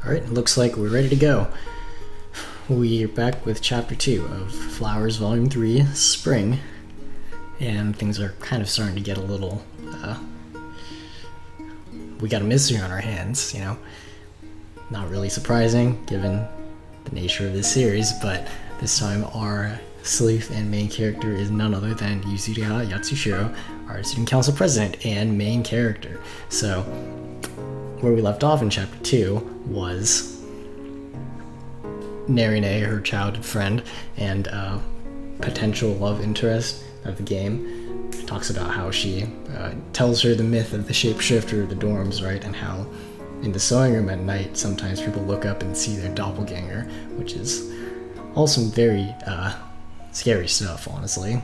Alright, it looks like we're ready to go. We're back with Chapter 2 of Flowers Volume 3, Spring. And things are kind of starting to get a little, we got a mystery on our hands, you know. Not really surprising, given the nature of this series, but this time our sleuth and main character is none other than Yuzuriha Yatsushiro, our student council president and main character. So, where we left off in Chapter 2 was Narine, her childhood friend and potential love interest of the game, talks about how she tells her the myth of the shapeshifter of the dorms, right? And how in the sewing room at night, sometimes people look up and see their doppelganger, which is all some very scary stuff, honestly.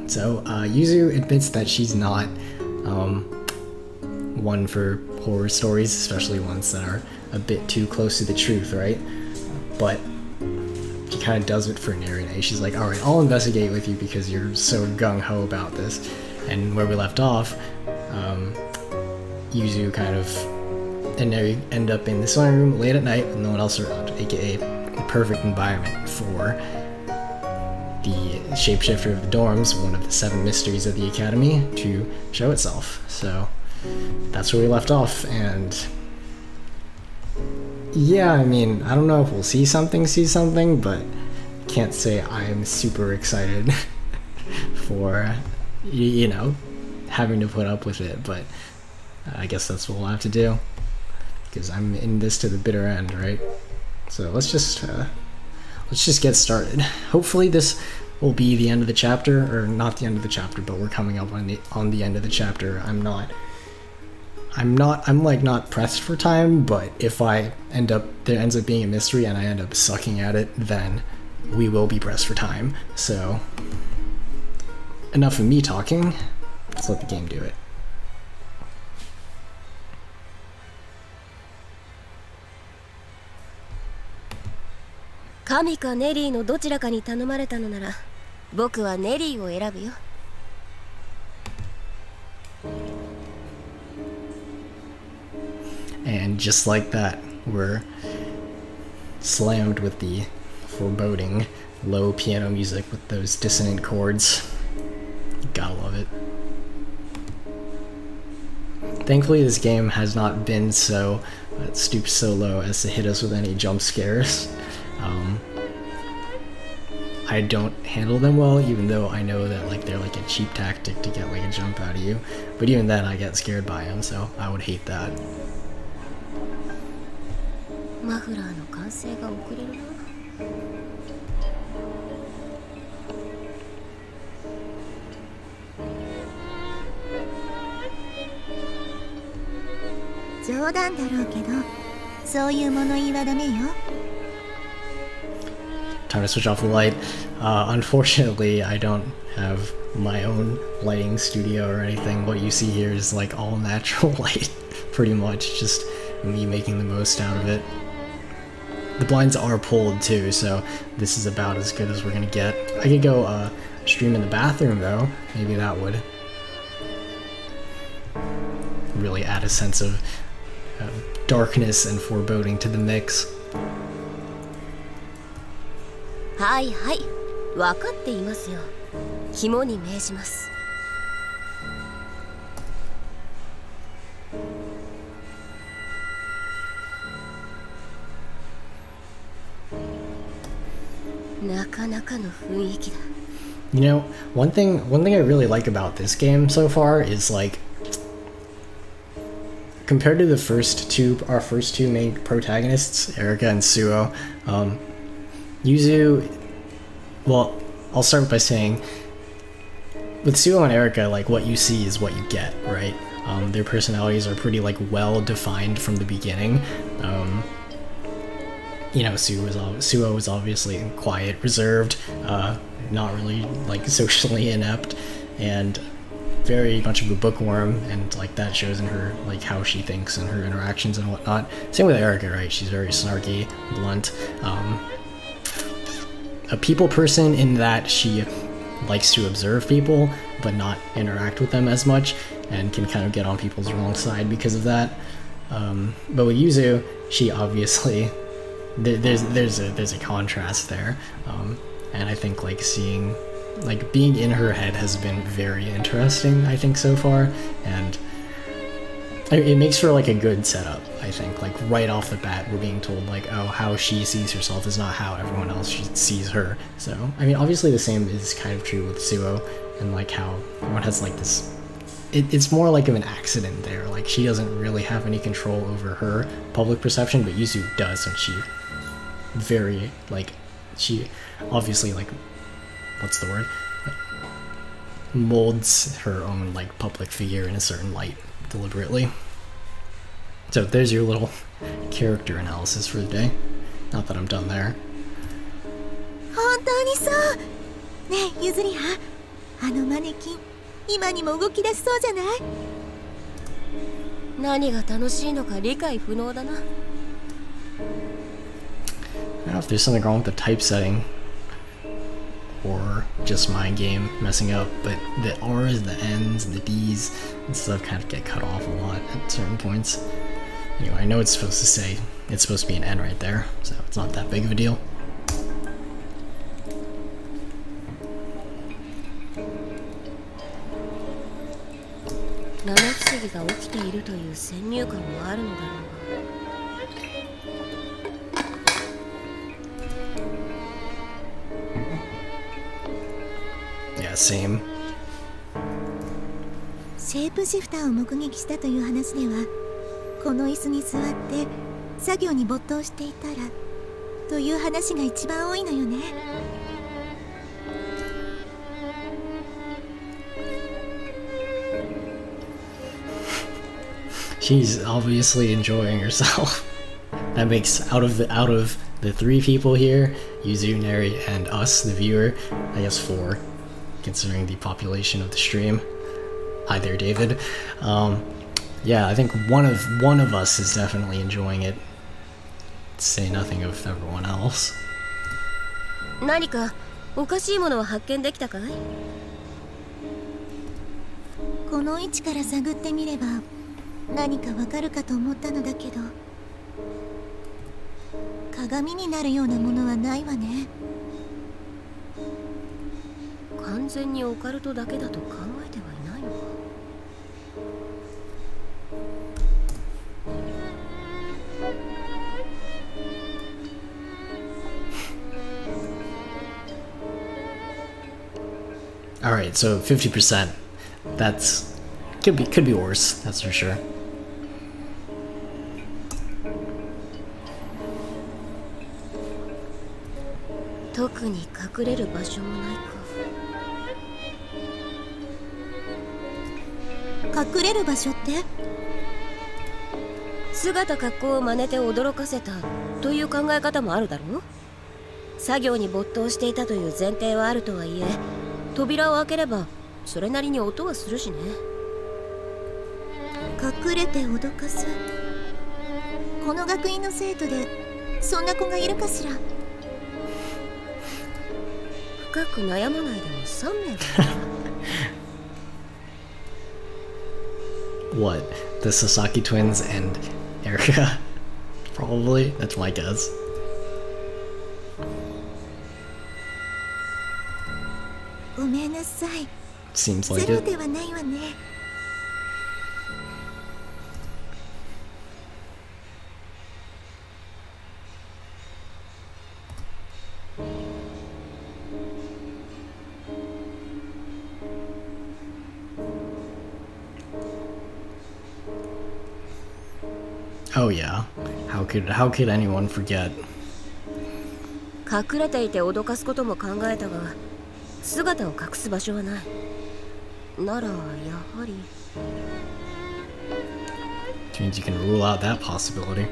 So, Yuzu admits that she's not one for horror stories, especially ones that are a bit too close to the truth, right? But she kind of does it for Narine. She's like, alright, I'll investigate with you because you're so gung-ho about this. And where we left off, Yuzu kind of and Neri end up in the sewing room late at night with no one else around, aka the perfect environment for the shapeshifter of the dorms, one of the 7 mysteries of the academy, to show itself. So that's where we left off, and yeah, I mean, I don't know if we'll see something, but can't say I'm super excited for, you know, having to put up with it, but I guess that's what we'll have to do, because I'm in this to the bitter end, right? So let's just get started. Hopefully this will be the end of the chapter, or not the end of the chapter, but we're coming up on the end of the chapter. I'm like not pressed for time, but if there ends up being a mystery and I end up sucking at it, then we will be pressed for time. So enough of me talking, let's let the game do it. 神かネリーのどちらかに頼まれたのなら、僕はネリーを選ぶよ。And just like that, we're slammed with the foreboding low piano music with those dissonant chords. Gotta love it. Thankfully, this game has not been so stooped so low as to hit us with any jump scares. I don't handle them well, even though I know that like they're like a cheap tactic to get like a jump out of you. But even then, I get scared by them, so I would hate that. マフラーの完成が遅れるな。冗談だろうけど、そういう物言いはダメよ。 Time to switch off the light. Unfortunately, I don't have my own lighting studio or anything. What you see here is like all natural light, pretty much, just me making the most out of it. The blinds are pulled too, so this is about as good as we're gonna get. I could go stream in the bathroom though. Maybe that would really add a sense of darkness and foreboding to the mix. はいはい、分かっていますよ。肝に銘じます。なかなかの雰囲気だ。You know, one thing I really like about this game so far is like, compared to our first two main protagonists, Erika and Suo, Yuzu, well, I'll start by saying, with Suo and Erika, like, what you see is what you get, right? Their personalities are pretty, like, well-defined from the beginning. You know, Suo was obviously quiet, reserved, not really, like, socially inept, and very much of a bookworm, and, like, that shows in her, like, how she thinks and her interactions and whatnot. Same with Erika, right? She's very snarky, blunt, a people person in that she likes to observe people but not interact with them as much, and can kind of get on people's wrong side because of that. But with Yuzu, she obviously there's a contrast there, and I think like seeing like being in her head has been very interesting, I think, so far, and it makes for like a good setup. I think like right off the bat we're being told like, oh, how she sees herself is not how everyone else sees her. So I mean, obviously the same is kind of true with Suo, and like how everyone has like this, it's more like of an accident there. Like she doesn't really have any control over her public perception, but Yuzu does, and she very like, she obviously like, what's the word, like, molds her own like public figure in a certain light deliberately. So there's your little character analysis for the day. Not that I'm done there. 本当にそう。ねえ、ゆずりは、あのマネキン、今にも動き出しそうじゃない？何が楽しいのか理解不能だな。I don't know if there's something wrong with the typesetting or just my game messing up, but the R's, the N's, and the D's and stuff kind of get cut off a lot at certain points. Anyway, I know it's supposed to say, it's supposed to be an N right there, so it's not that big of a deal. Yeah, same. シェイプシフターを目撃したという話では、この椅子に座って作業に没頭していたらという話が一番多いのよね。She's obviously enjoying herself. That makes out of the three people here, Yuzu, Neri, and us, the viewer, I guess 4, considering the population of the stream. Hi there, David. Yeah, I think one of us is definitely enjoying it. Say nothing of everyone else. 何かおかしいものは発見できたかい？この位置から探ってみれば何かわかるかと思ったのだけど、鏡になるようなものはないわね。完全にオカルトだけだと考えてはいないのか。All right, so 50%. That's could be worse. That's for sure. 特に隠れる場所もないか。隠れる場所って？姿格好を真似て驚かせたという考え方もあるだろう。作業に没頭していたという前提はあるとはいえ、扉を開ければそれなりに音はするしね。隠れて脅かす。この学院の生徒でそんな子がいるかしら。深く悩まないでも3名だ。What? The Sasaki twins and Erika? Probably. That's my guess. ごめんなさい。 Seems ゼ like ロ it. ではないわね。Oh yeah. How could anyone forget? 隠れていて脅かすことも考えたが、姿を隠す場所はない。ならやはり。Which means you can rule out that possibility.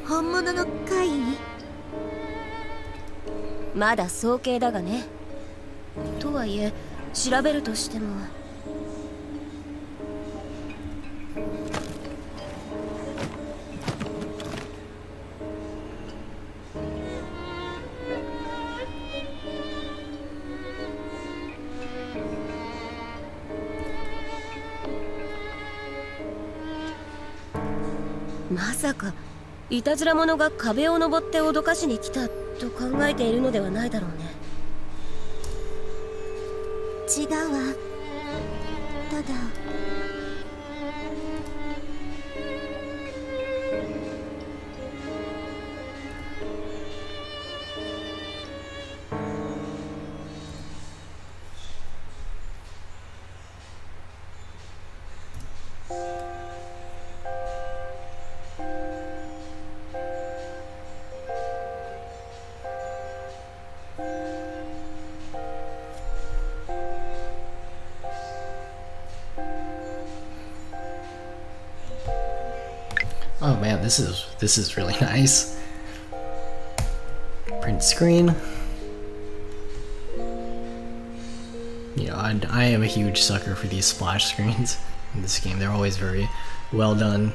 本物の怪異？まだ早計だがね。とはいえ調べるとしても。まさかいたずら者が壁を登って脅かしに来たと考えているのではないだろうね。違うわ。ただOh man, this is really nice. Print screen. You know, I am a huge sucker for these splash screens in this game. They're always very well done.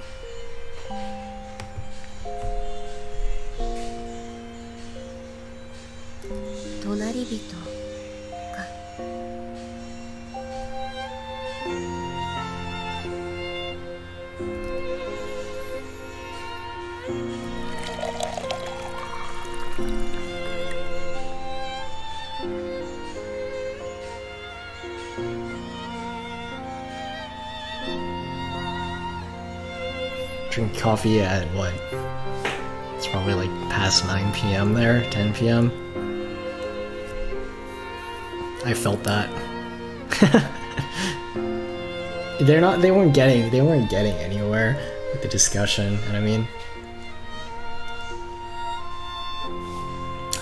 Drink coffee at what? It's probably like past 9 p.m. there, 10 p.m. I felt that. They weren't getting anywhere with the discussion, and I mean,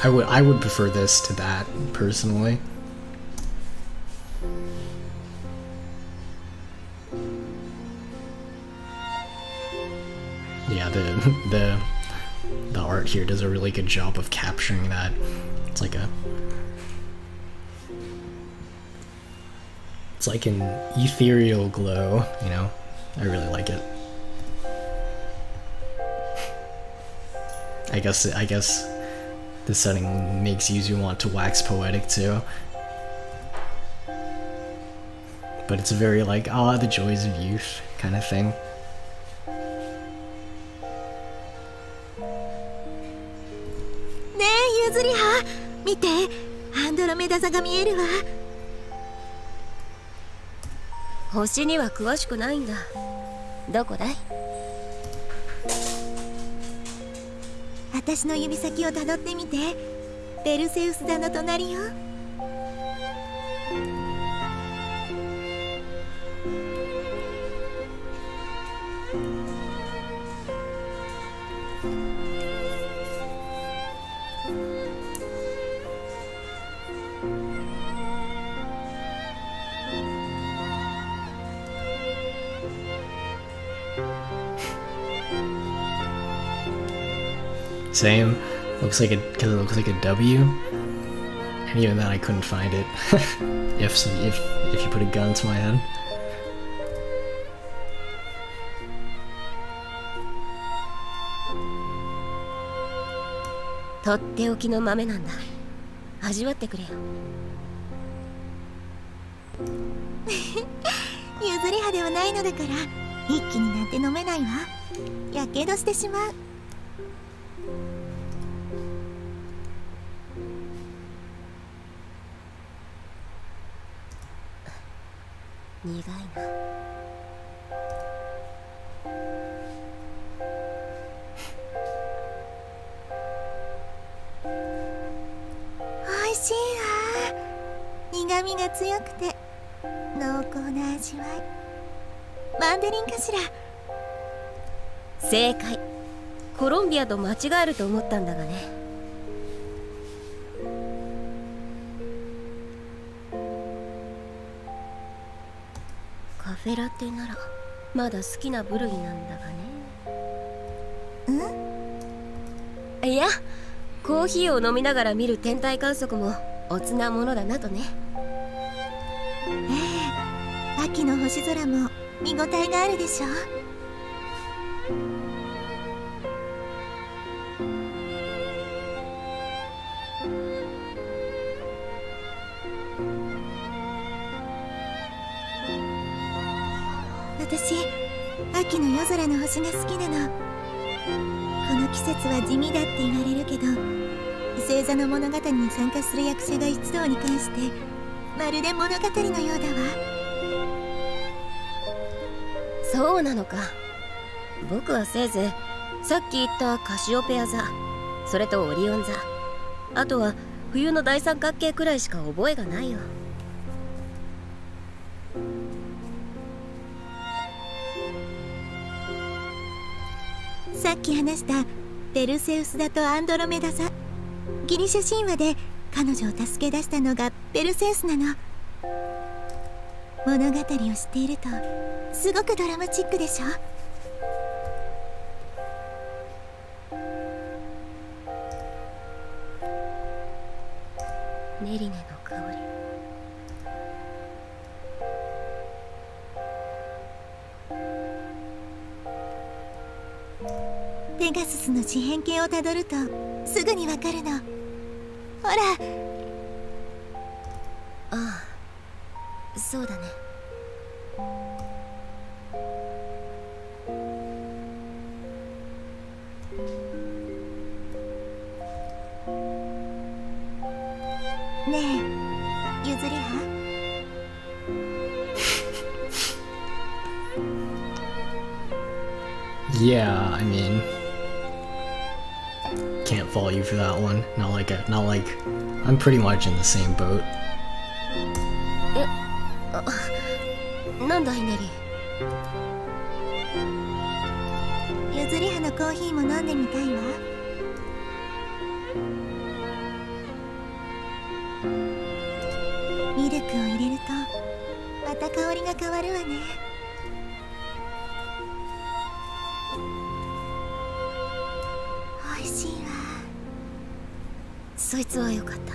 I would prefer this to that personally. Yeah, the art here does a really good job of capturing that. It's like an ethereal glow, you know? I really like it. I guess the setting makes you want to wax poetic too. But it's a very like, the joys of youth kind of thing. Hey, 星には詳しくないんだ。どこだい？私の指先をたどってみて。ペルセウス座の隣よ。Same. Looks like because it looks like a W, and even then I couldn't find it. if you put a gun to my head. とっておきの豆なんだ。味わってくれよ。譲り葉ではないのだから一気になんて飲めないわ。やけどしてしまう。苦いな。おいしいわ。苦みが強くて濃厚な味わい。マンデリンかしら。正解。コロンビアと間違えると思ったんだがね。カフェラテならまだ好きな部類なんだがね。ん？いや、コーヒーを飲みながら見る天体観測もおつなものだなとね。ええ、秋の星空も見応えがあるでしょ。私、秋の夜空の星が好きなの。この季節は地味だって言われるけど、星座の物語に参加する役者が一同に関してまるで物語のようだわ。そうなのか。僕はせいぜいさっき言ったカシオペア座、それとオリオン座、あとは冬の大三角形くらいしか覚えがないよ。さっき話したペルセウス座とアンドロメダ座、ギリシャ神話で彼女を助け出したのがペルセウスなの。物語を知っているとすごくドラマチックでしょ。ネリネの香り。ペガススの四辺形をたどるとすぐにわかるの。ほら。ああ、そうだね。ねえ、ゆずりはYeah, I mean, can't fault you for that one. Not like I'm pretty much in the same boat. なんだいネリ。ゆずりはのコーヒーも飲んでみたいわ。ミルクを入れるとまた香りが変わるわね。美味しいわ。そいつはよかった。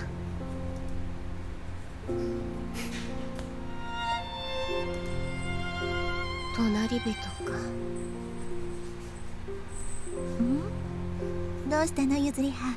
隣人か。どうしたのゆずりは。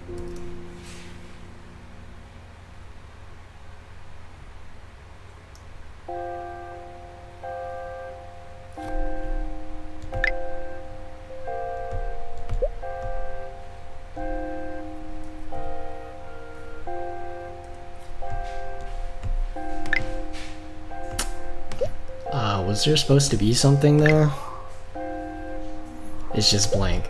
Was there supposed to be something there? It's just blank.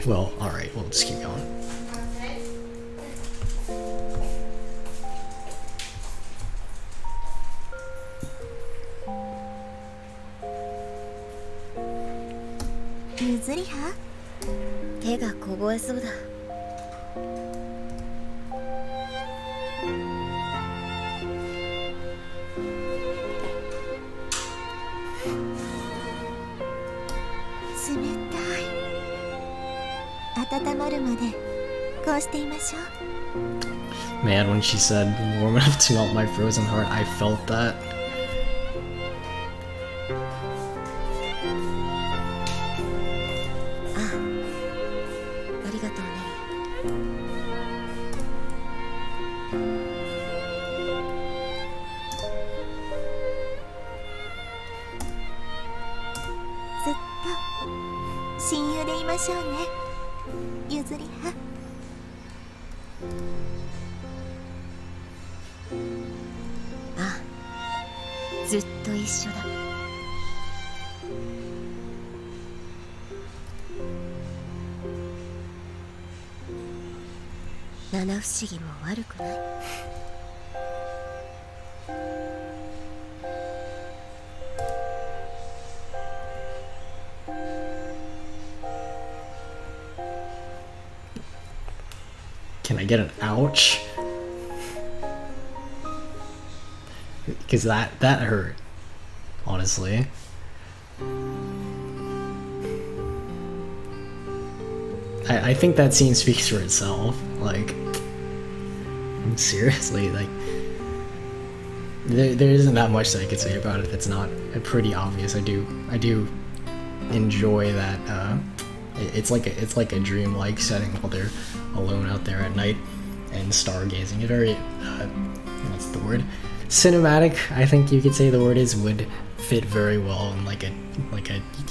Well, alright, we'll just keep going.ゆずりは？手が凍えそうだ。温まるまでこうしていましょう。 Man, when she said warm enough to melt my frozen heart, I felt that. ありがとうね。ずっと親友でいましょうね、ゆずりは。ああ、ずっと一緒だ。七不思議も悪くない。Can I get an ouch? Because that hurt, honestly. I think that scene speaks for itself. Like, seriously, like, there isn't that much that I could say about it that's not pretty obvious. I do enjoy that. It's like a dream-like setting while they're alone out there at night and stargazing. It very what's the word? cinematic, I think you could say the word is, would fit very well in like a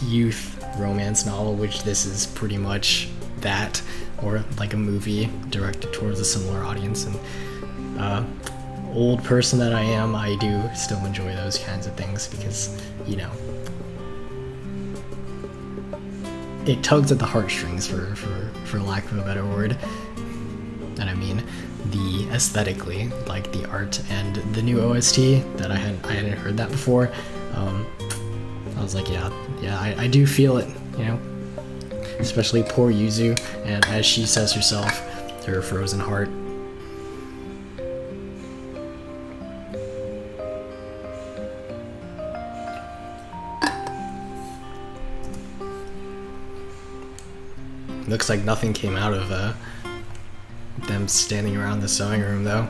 youth romance novel, which this is pretty much that, or like a movie directed towards a similar audience. And old person that I am, I do still enjoy those kinds of things because, you know, it tugs at the heartstrings, for lack of a better word. And I mean, the aesthetically, like the art and the new OST that I hadn't heard that before. I was like, yeah, I do feel it, you know, especially poor Yuzu, and as she says herself, her frozen heart. Looks like nothing came out of them standing around the sewing room, though.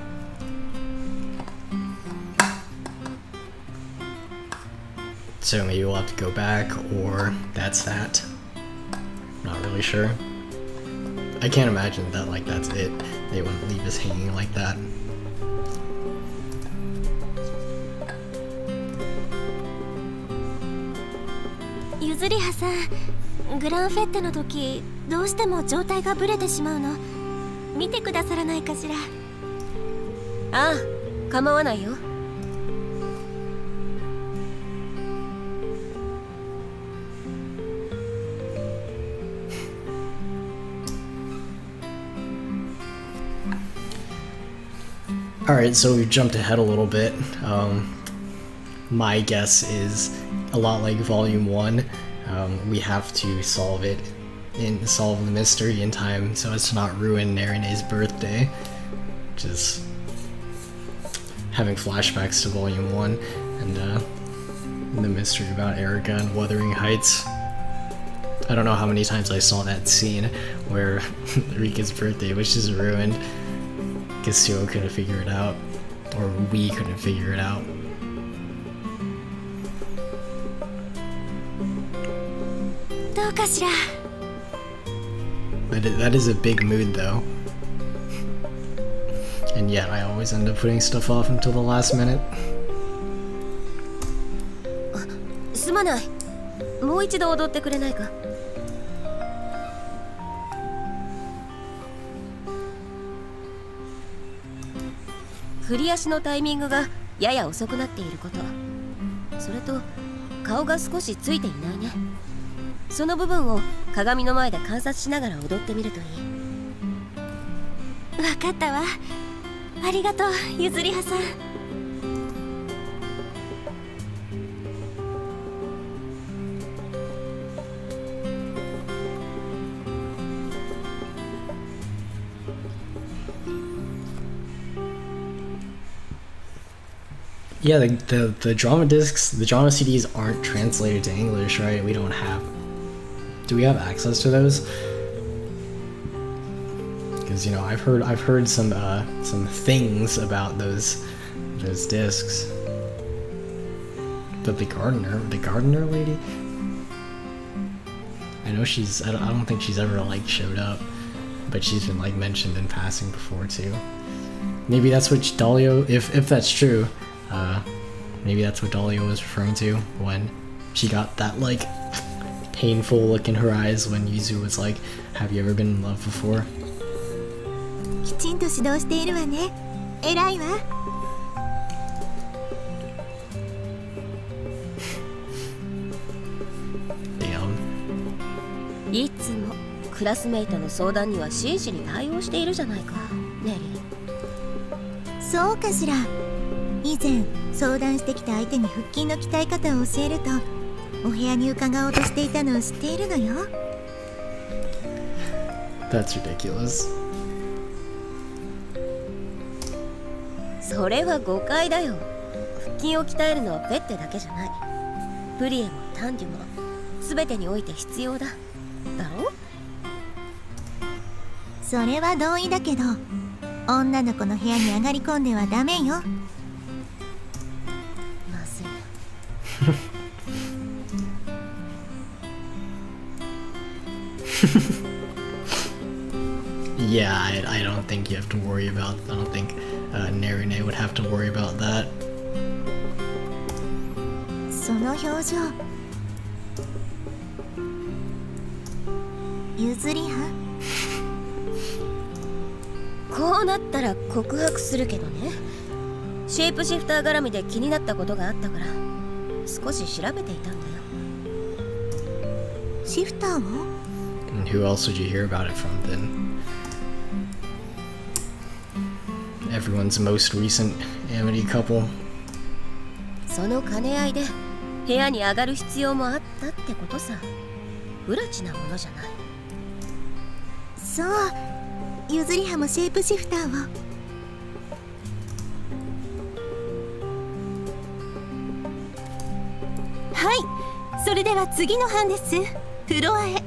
So maybe we'll have to go back, or that's that. Not really sure. I can't imagine that, like, that's it. They wouldn't leave us hanging like that. Yuzurihaさん、グランフェッテの時どうしても状態がブレてしまうの。見てくださらないかしら。ああ、構わないよ。Alright, so we've jumped ahead a little bit. My guess is a lot like Volume 1. We have to solve the mystery in time so as to not ruin Narine's birthday. Just having flashbacks to Volume 1 and the mystery about Erica and Wuthering Heights. I don't know how many times I saw that scene where Rika's birthday was just ruined. Kasuo couldn't figure it out, or we couldn't figure it out. That is a big mood, though. And yet I always end up putting stuff off until the last minute. すまない。もう一度踊ってくれないか。振り足のタイミングがやや遅くなっていること、それと顔が少しついていないね。その部分を鏡の前で観察しながら踊ってみるといい。わかったわ。ありがとう、ゆずりはさん。Yeah, the drama discs, the drama CDs aren't translated to English, right? We don't have. Do we have access to those? Because, you know, I've heard some things about those discs. But the gardener lady. I know she's. I don't think she's ever like showed up, but she's been like mentioned in passing before too. Maybe that's what Dahlia. If that's true. Maybe that's what Dahlia was referring to when she got that like painful look in her eyes when Yuzu was like, "Have you ever been in love before?" きちんと指導しているわね。偉いわ。Damn. いつもクラスメイトの相談には真摯に対応しているじゃないか、ネリー。そうかしら。以前相談してきた相手に腹筋の鍛え方を教えるとお部屋に伺おうとしていたのを知っているのよ。 That's ridiculous. それは誤解だよ。腹筋を鍛えるのはフェッテだけじゃない。プリエもタンデュも全てにおいて必要だ。だろ？それは同意だけど女の子の部屋に上がり込んではダメよ。Yeah, I don't think you have to worry about. I don't think Narine would have to worry about that. その表情、譲り派？こうなったら告白するけどね。シェイプシフター絡みで気になったことがあったから少し調べていたんだよ。シフターを？ And who else would you hear about it from then? Everyone's most recent amity couple. その兼ね合いで部屋に上がる必要もあったってことさ。不らちなものじゃない。そう、譲り派もシェイプシフターを。はい、それでは次の班です。フロアへ。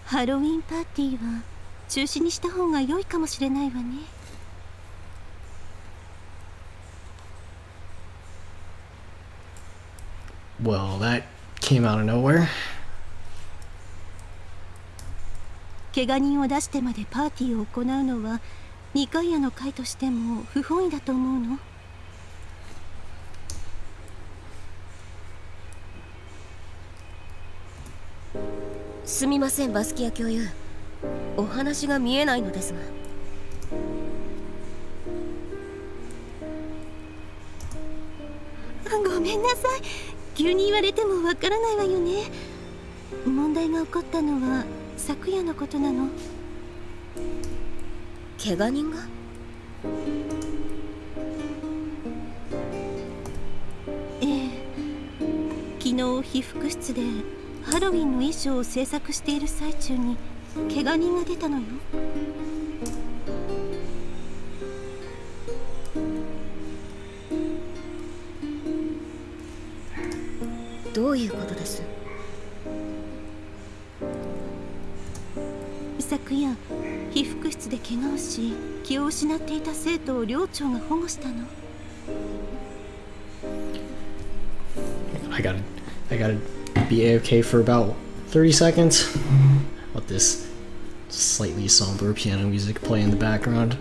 ハロウィンパーティーは中止にした方が良いかもしれないわね。Well, that came out of nowhere. 怪我人を出してまでパーティーを行うのは二階屋の会としても不本意だと思うの。すみませんバスキア教諭、お話が見えないのですが。ごめんなさい、急に言われてもわからないわよね。問題が起こったのは昨夜のことなの。怪我人が？ええ、昨日被服室でハロウィンの衣装を制作している最中に怪我人が出たのよ。どういうことです？昨夜被服室で怪我をし気を失っていた生徒を寮長が保護したの。I gotta be AFK for about 30 seconds. Let this slightly somber piano music play in the background.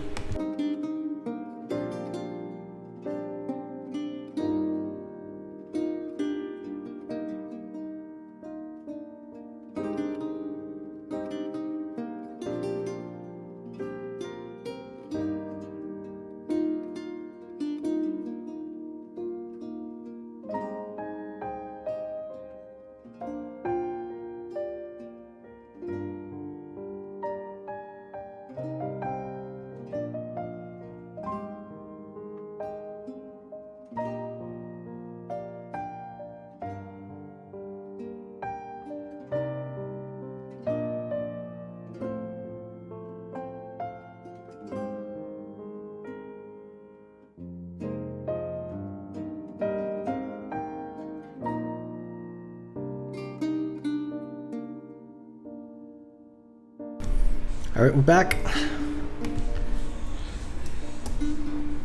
Alright, we're back.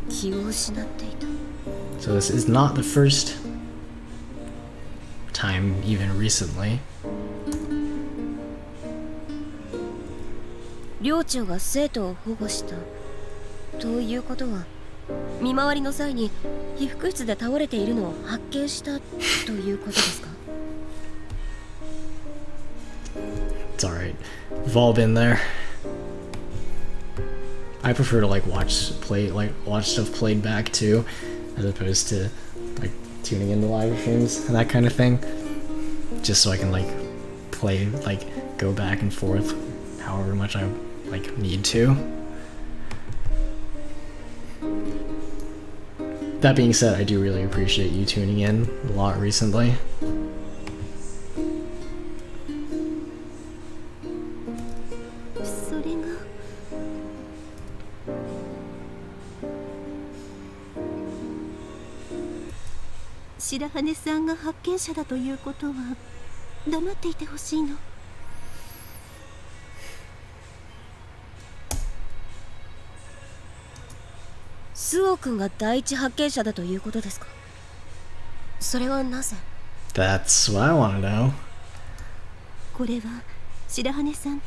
気を失っていた。 So this is not the first time, even recently. 寮長が生徒を保護したということは、見回りの際に被服室で倒れているのを発見したということですか？ It's alright. We've all been there. I prefer to watch stuff played back too, as opposed to tuning into live streams and that kind of thing. Just so I can play go back and forth however much I need to. That being said, I do really appreciate you tuning in a lot recently. それが白羽さんが発見者だということは黙っていてほしいの。スオ君が第一発見者だということですか？それはなぜ？ That's what I want to know. これは白羽さんと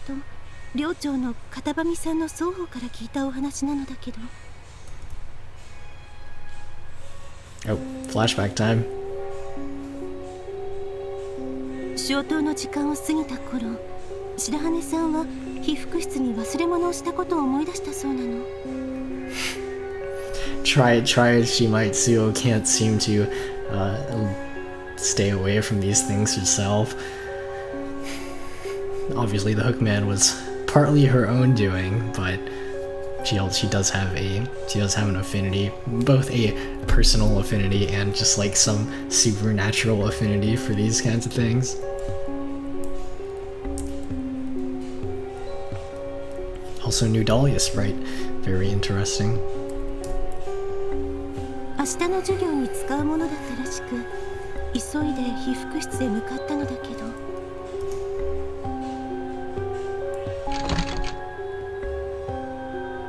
寮長の片上さんの双方から聞いたお話なのだけど。 Oh, flashback time. 消灯の時間を過ぎた頃、白羽さんは被服室に忘れ物をしたことを思い出したそうなの。 Try as she might, Suo can't seem to stay away from these things herself. Obviously, the Hookman was partly her own doing, but she does have an affinity, both a personal affinity and just like some supernatural affinity for these kinds of things. Also, new Dahlia sprite, very interesting. 明日の授業に使うものだったらしく、急いで被服室へ向かったのだけど、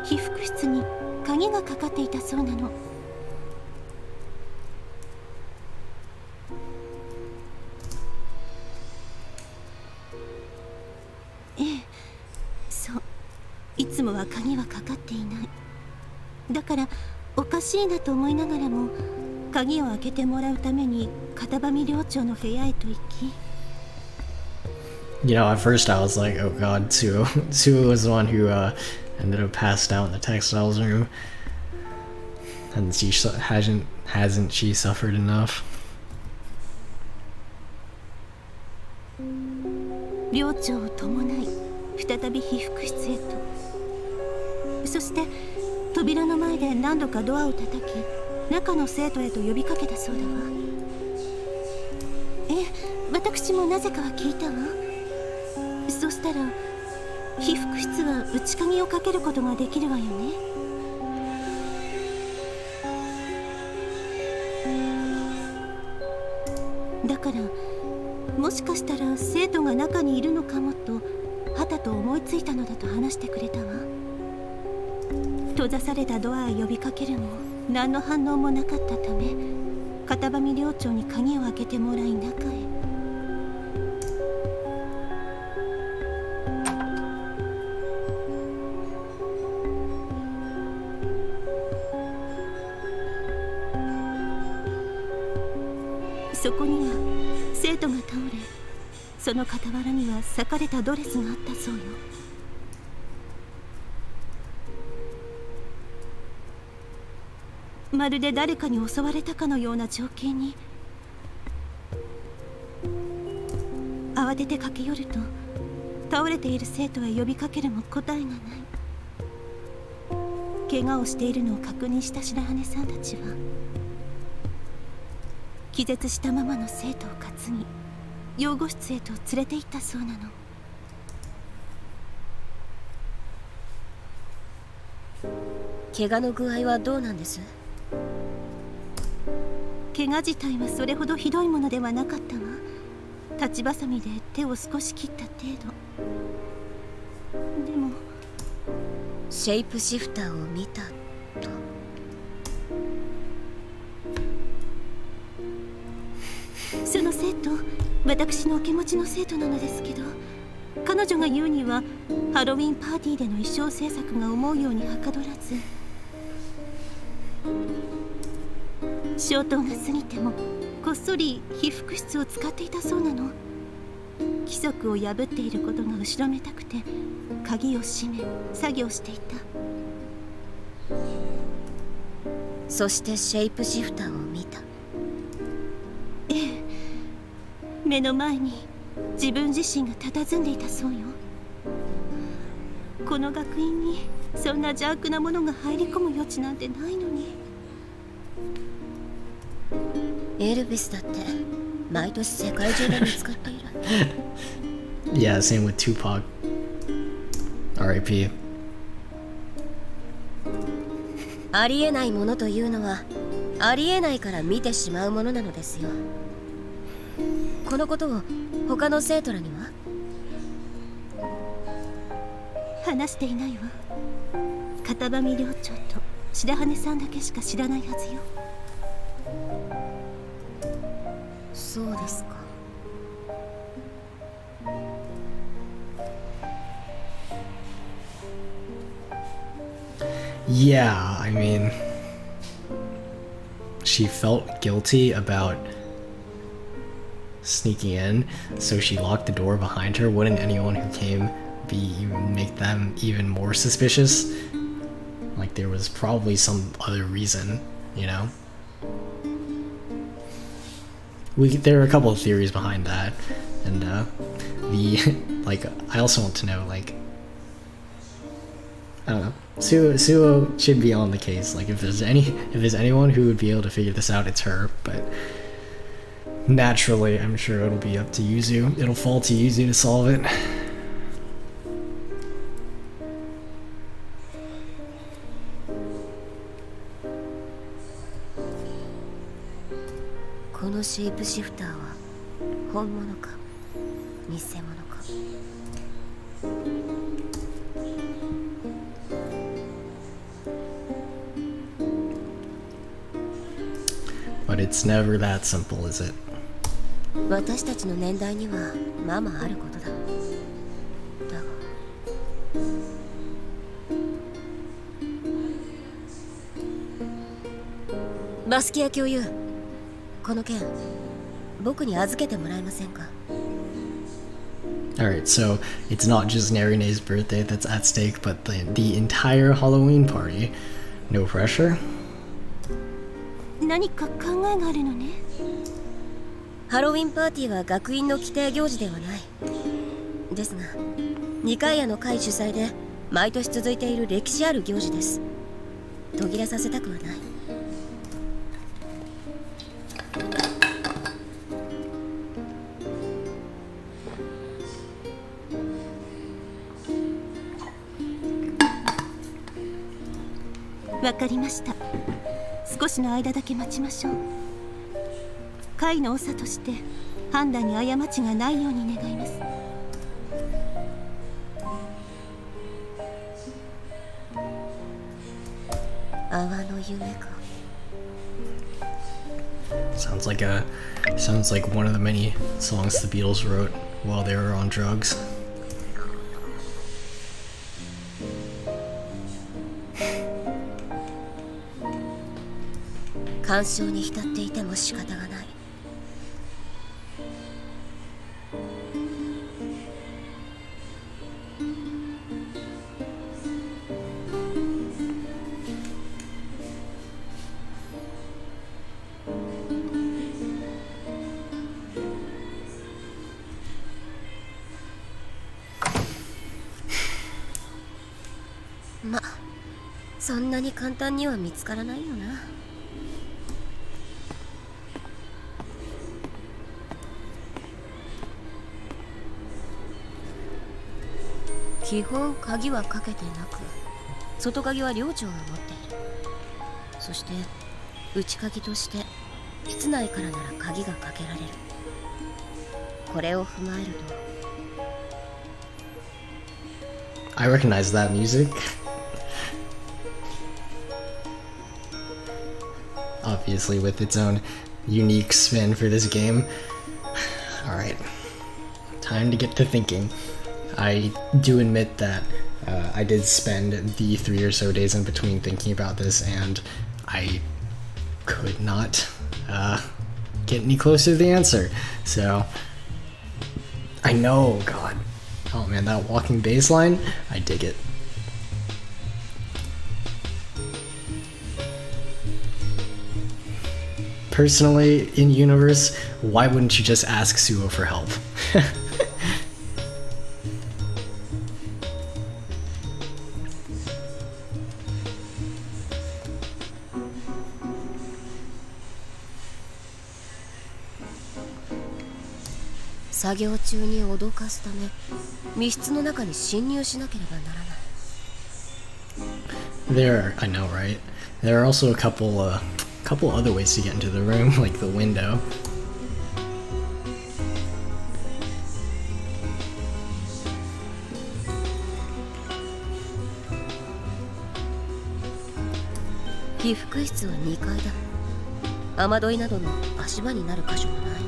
被服室に鍵がかかっていたそうなの。ええ、そう、いつもは鍵はかかっていない。だからおかしいなと思いながらも、鍵を開けてもらうために片上寮長の部屋へと行き、 You know, at first I was like, oh god, Suo was the one who ended up passed out in the textiles room. And she hasn't she suffered enough? 寮長を伴い再び被服室へと。そして扉の前で何度かドアを叩き、中の生徒へと呼びかけたそうだわ。私もなぜかは聞いたわ。そしたら被服室は内鍵をかけることができるわよね。だからもしかしたら生徒が中にいるのかもとはたと思いついたのだと話してくれたわ。閉ざされたドアへ呼びかけるも何の反応もなかったため、片上寮長に鍵を開けてもらい中へ。そこには生徒が倒れ、その傍らには裂かれたドレスがあったそうよ。まるで誰かに襲われたかのような情景に。慌てて駆け寄ると、倒れている生徒へ呼びかけるも答えがない。怪我をしているのを確認した白羽さんたちは、気絶したままの生徒を担ぎ養護室へと連れて行ったそうなの。怪我の具合はどうなんです？怪我自体はそれほどひどいものではなかったわ。立ちばさみで手を少し切った程度。でもシェイプシフターを見たと。その生徒、私のお気持ちの生徒なのですけど、彼女が言うにはハロウィンパーティーでの衣装制作が思うようにはかどらず、消灯が過ぎてもこっそり被服室を使っていたそうなの。規則を破っていることが後ろめたくて鍵を閉め作業していた。そしてシェイプシフターを見た。ええ、目の前に自分自身が佇んでいたそうよ。この学院にそんな邪悪なものが入り込む余地なんてないのに。エルビスだって毎年世界中で見つかっている。Yeah, same with Tupac. R.I.P. ありえないものというのはありえないから見てしまうものなのですよ。このことを他の生徒らには話していないわ。片上寮長と白羽さんだけしか知らないはずよ。そうですか。Yeah, I mean, she felt guilty about sneaking in, so she locked the door behind her. Wouldn't anyone who came make them even more suspicious? Like there was probably some other reason, you know? There are a couple of theories behind that, and I also want to know, like, I don't know. Suo should be on the case. Like if there's anyone who would be able to figure this out, it's her. But naturally, I'm sure it'll be up to Yuzu. It'll fall to Yuzu to solve it. このシェイプシフターは本物か偽物か。But it's never that simple, is it? 私たちの年代にはまあまああることだ。だがバスキア教諭、この件僕に預けてもらえませんか？ Alright, so it's not just Narine's birthday that's at stake, but the entire Halloween party. No pressure? 何か考えがあるのね。ハロウィンパーティーは学院の規定行事ではない。ですが、二階屋の会主催で毎年続いている歴史ある行事です。途切れさせたくはない。わかりました。少しの間だけ待ちましょう。会の長として判断に過ちがないように願います。泡の夢か。Sounds like one of the many songs the Beatles wrote while they were on drugs. 感傷に浸っていても仕方がない。ま、そんなに簡単には見つからないよな。基本鍵はかけてなく、外鍵は寮長が持っている。そして内鍵として室内からなら鍵がかけられる。これを踏まえると I recognize that music. Obviously with its own unique spin for this game. Alright, time to get to thinking. I do admit that I did spend the 3 or so days in between thinking about this, and I could not get any closer to the answer. So, I know, God. Oh man, that walking bass line, I dig it. Personally, in universe, why wouldn't you just ask Suo for help?「作業中に脅かすため密室の中に侵入しなければならない」 I know, right? There are also a couple other ways to get into the room, like the window. 被服室は2階だ。雨どいなどの足場になる箇所もない。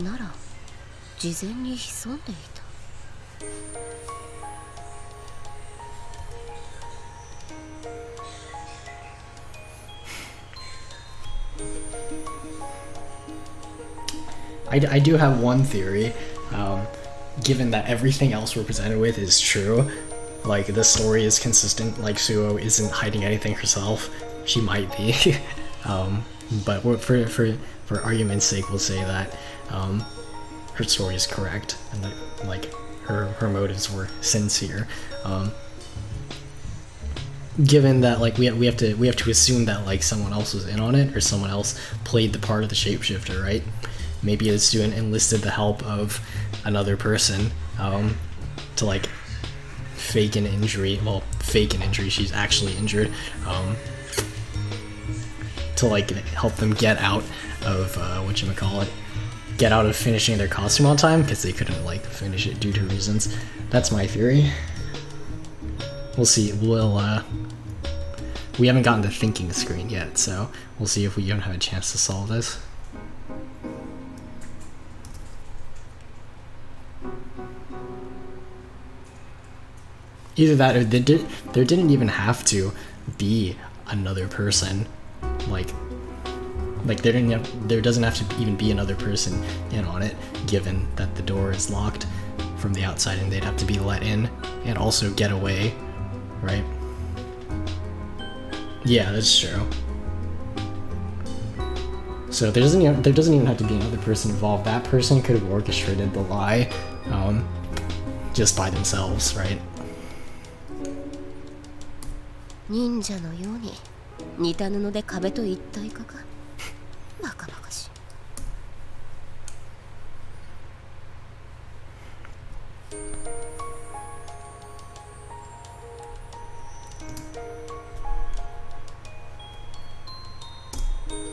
なら事前に潜んでいた。I do have one theory, given that everything else we're presented with is true, like the story is consistent, like Suo isn't hiding anything herself, she might be, but for argument's sake we'll say that her story is correct, and that, like, her motives were sincere. Given that, like, we have to assume that, like, someone else was in on it, or someone else played the part of the shapeshifter, right? Maybe the student enlisted the help of another person to, like, fake an injury, she's actually injured, to, like, help them get out of get out of finishing their costume on time, because they couldn't, like, finish it due to reasons. That's my theory. We'll see. We haven't gotten the thinking screen yet, so we'll see if we don't have a chance to solve this. Either that, or there didn't even have to be another person. Like there doesn't have to even be another person in on it, given that the door is locked from the outside and they'd have to be let in and also get away, right? Yeah, that's true. So there doesn't even have to be another person involved. That person could have orchestrated the lie just by themselves, right? 忍者のように似た布で壁と一体化か。バカバカしい。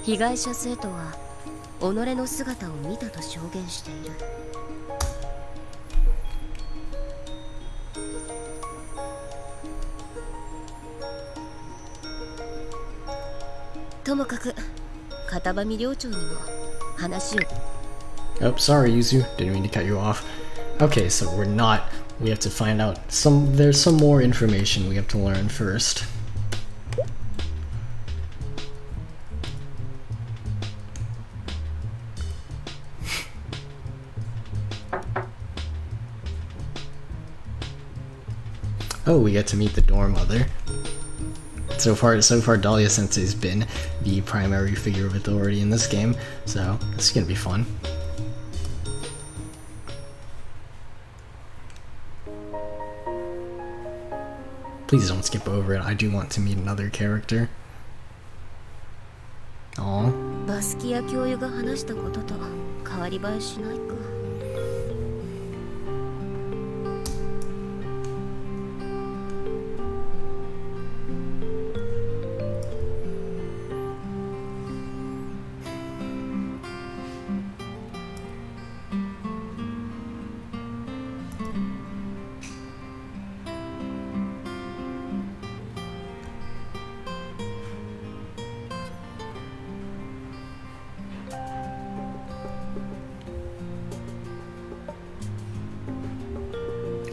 被害者生徒は己の姿を見たと証言している。ともかく片場寮長にも話を。Oh, sorry, Yuzu. Didn't mean to cut you off. Okay, so we have to find out there's some more information we have to learn first. Oh, we get to meet the dorm mother. So far, Dahlia Sensei's been the primary figure of authority in this game, so this is gonna be fun. Please don't skip over it. I do want to meet another character. Aww. バスキア教諭が話したことと変わり映えしないか。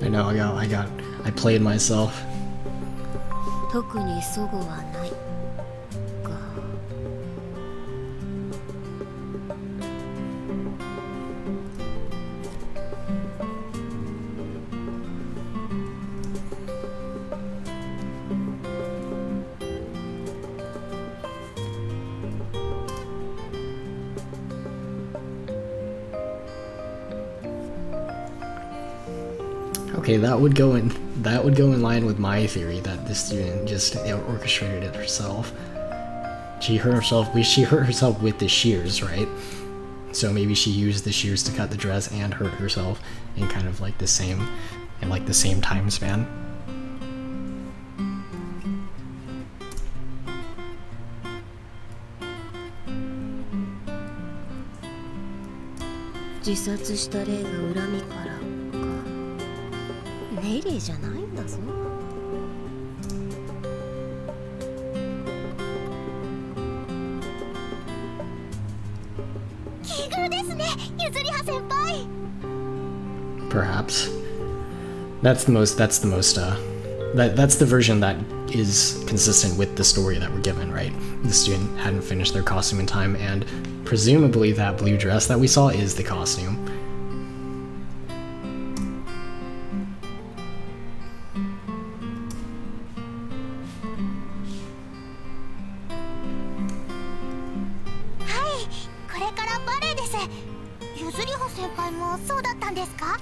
I know, I played myself. 特に齟齬はないか。Okay, that would go in line with my theory that the student just orchestrated it herself. She hurt herself with the shears, right? So maybe she used the shears to cut the dress and hurt herself in kind of like the same time span. 自殺した霊が恨みからか。ネイレイじゃないんだぞ。奇遇ですね、ゆずりは先輩。 Perhaps. That's the version that is consistent with the story that we're given, right? The student hadn't finished their costume in time, and presumably that blue dress that we saw is the costume.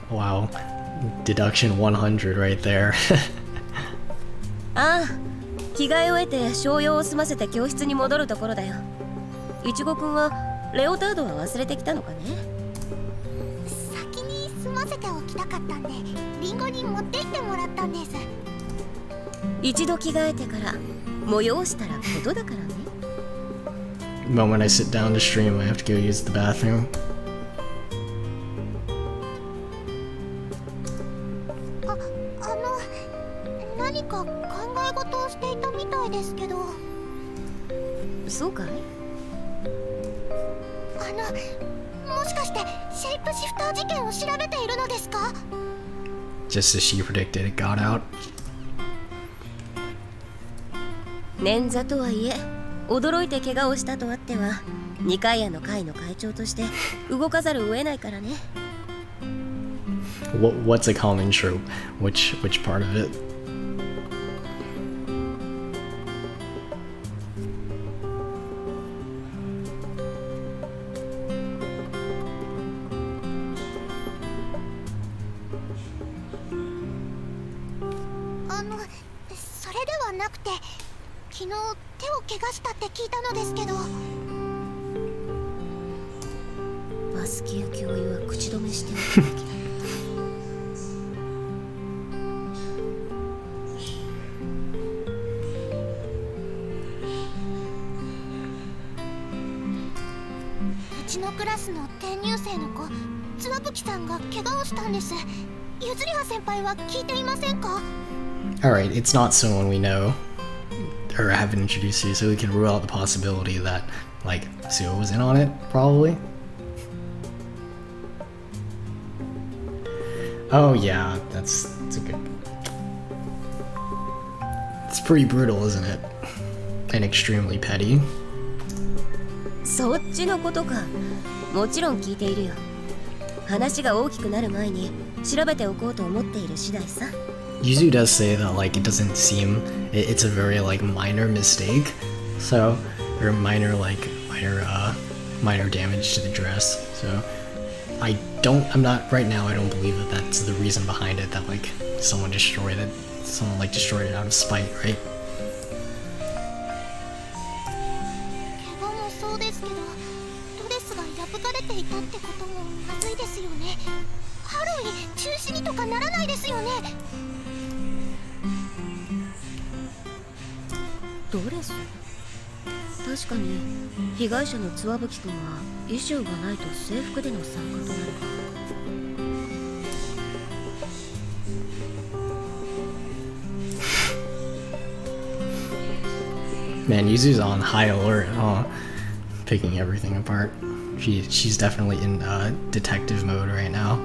Wow, deduction 100 right there. ああ、着替え終えて商用を済ませて教室に戻るところだよ。いちごくんはレオタードは忘れてきたのかね。先に済ませておきたかったんで、リンゴに持って行ってもらったんです。一度着替えてから催したらことだからね。Moment I sit down to stream, I have to go use the bathroom. 何か考え事をしていたみたいですけど。そうかい？もしかしてシェイプシフター事件を調べているのですか？ Just as she predicted, it got out. 捻挫とはいえ、驚いて怪我をしたとあっては、二階屋の会の会長として動かざるを得ないからね。What's a common trope? Which part of it? それではなくて、昨日手を怪我したって聞いたのですけど。バスキア教諭は口止めしておくべきだ。うちのクラスの転入生の子、つわぶきさんが怪我をしたんです。ゆずりは先輩は聞いていませんか？ Alright, it's not someone we know or haven't introduced to, so we can rule out the possibility that, like, Suo was in on it, probably. Oh yeah, that's a good... It's pretty brutal, isn't it? And extremely petty. そっちのことか。もちろん聞いているよ。話が大きくなる前に調べておこうと思っている次第さ。Yuzu does say that, like, it doesn't seem... It's a very, like, minor mistake. So, or minor damage to the dress. So, I'm not, right now, I don't believe that that's the reason behind it, that, like, someone destroyed it out of spite, right? 怪我もそうですけど、ドレスが破かれていたってこともまずいですよね。ハロウィン中止にとかならないですよね。ドレス？確かに被害者のつわぶきくんは衣装がないと制服での参加となる。Man, Yuzu's on high alert, picking everything apart. She's definitely in detective mode right now.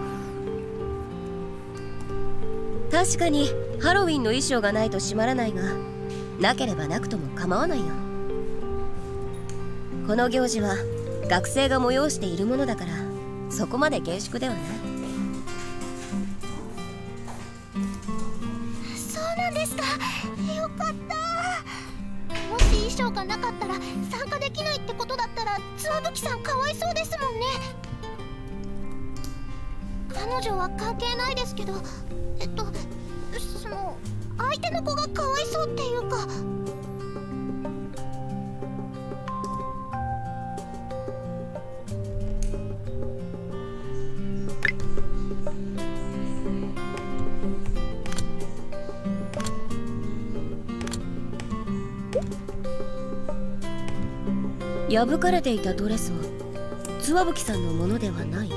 確かにハロウィンの衣装がないと閉まらないが、なければなくとも構わないよ。この行事は学生が催しているものだから、そこまで厳粛ではない。そうなんですか。よかった。もし衣装がなかったら参加できないってことだったら、つわぶきさんかわいそうですもんね。彼女は関係ないですけど、その相手の子がかわいそうっていうか。破かれていたドレスはつわぶきさんのものではない。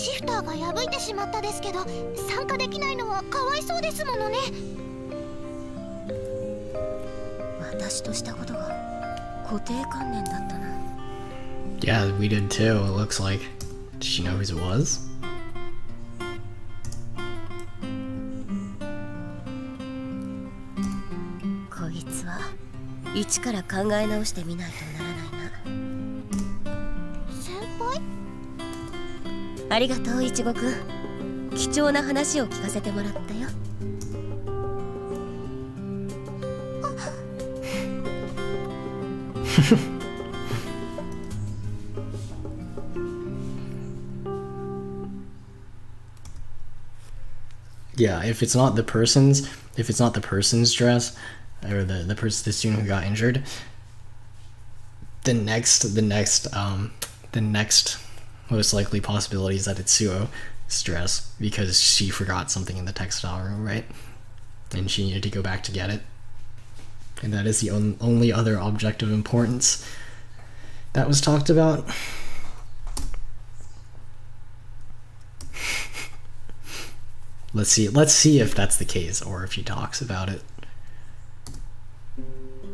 シフターが破いてしまったですけど、参加できないのはかわいそうですものね。私としたことが固定観念だったな。 Yeah, we did too, it looks like. Did she know whose it was? こいつは一から考え直してみないとならないな。先輩？ありがとう、いちごくん。貴重な話を聞かせてもらったよ。Yeah, if it's not the person's dress, or the student who got injured, the next most likely possibility is that it's Suo's dress, because she forgot something in the textile room, right? And she needed to go back to get it. And that is the only other object of importance that was talked about. Let's see if that's the case, or if she talks about it.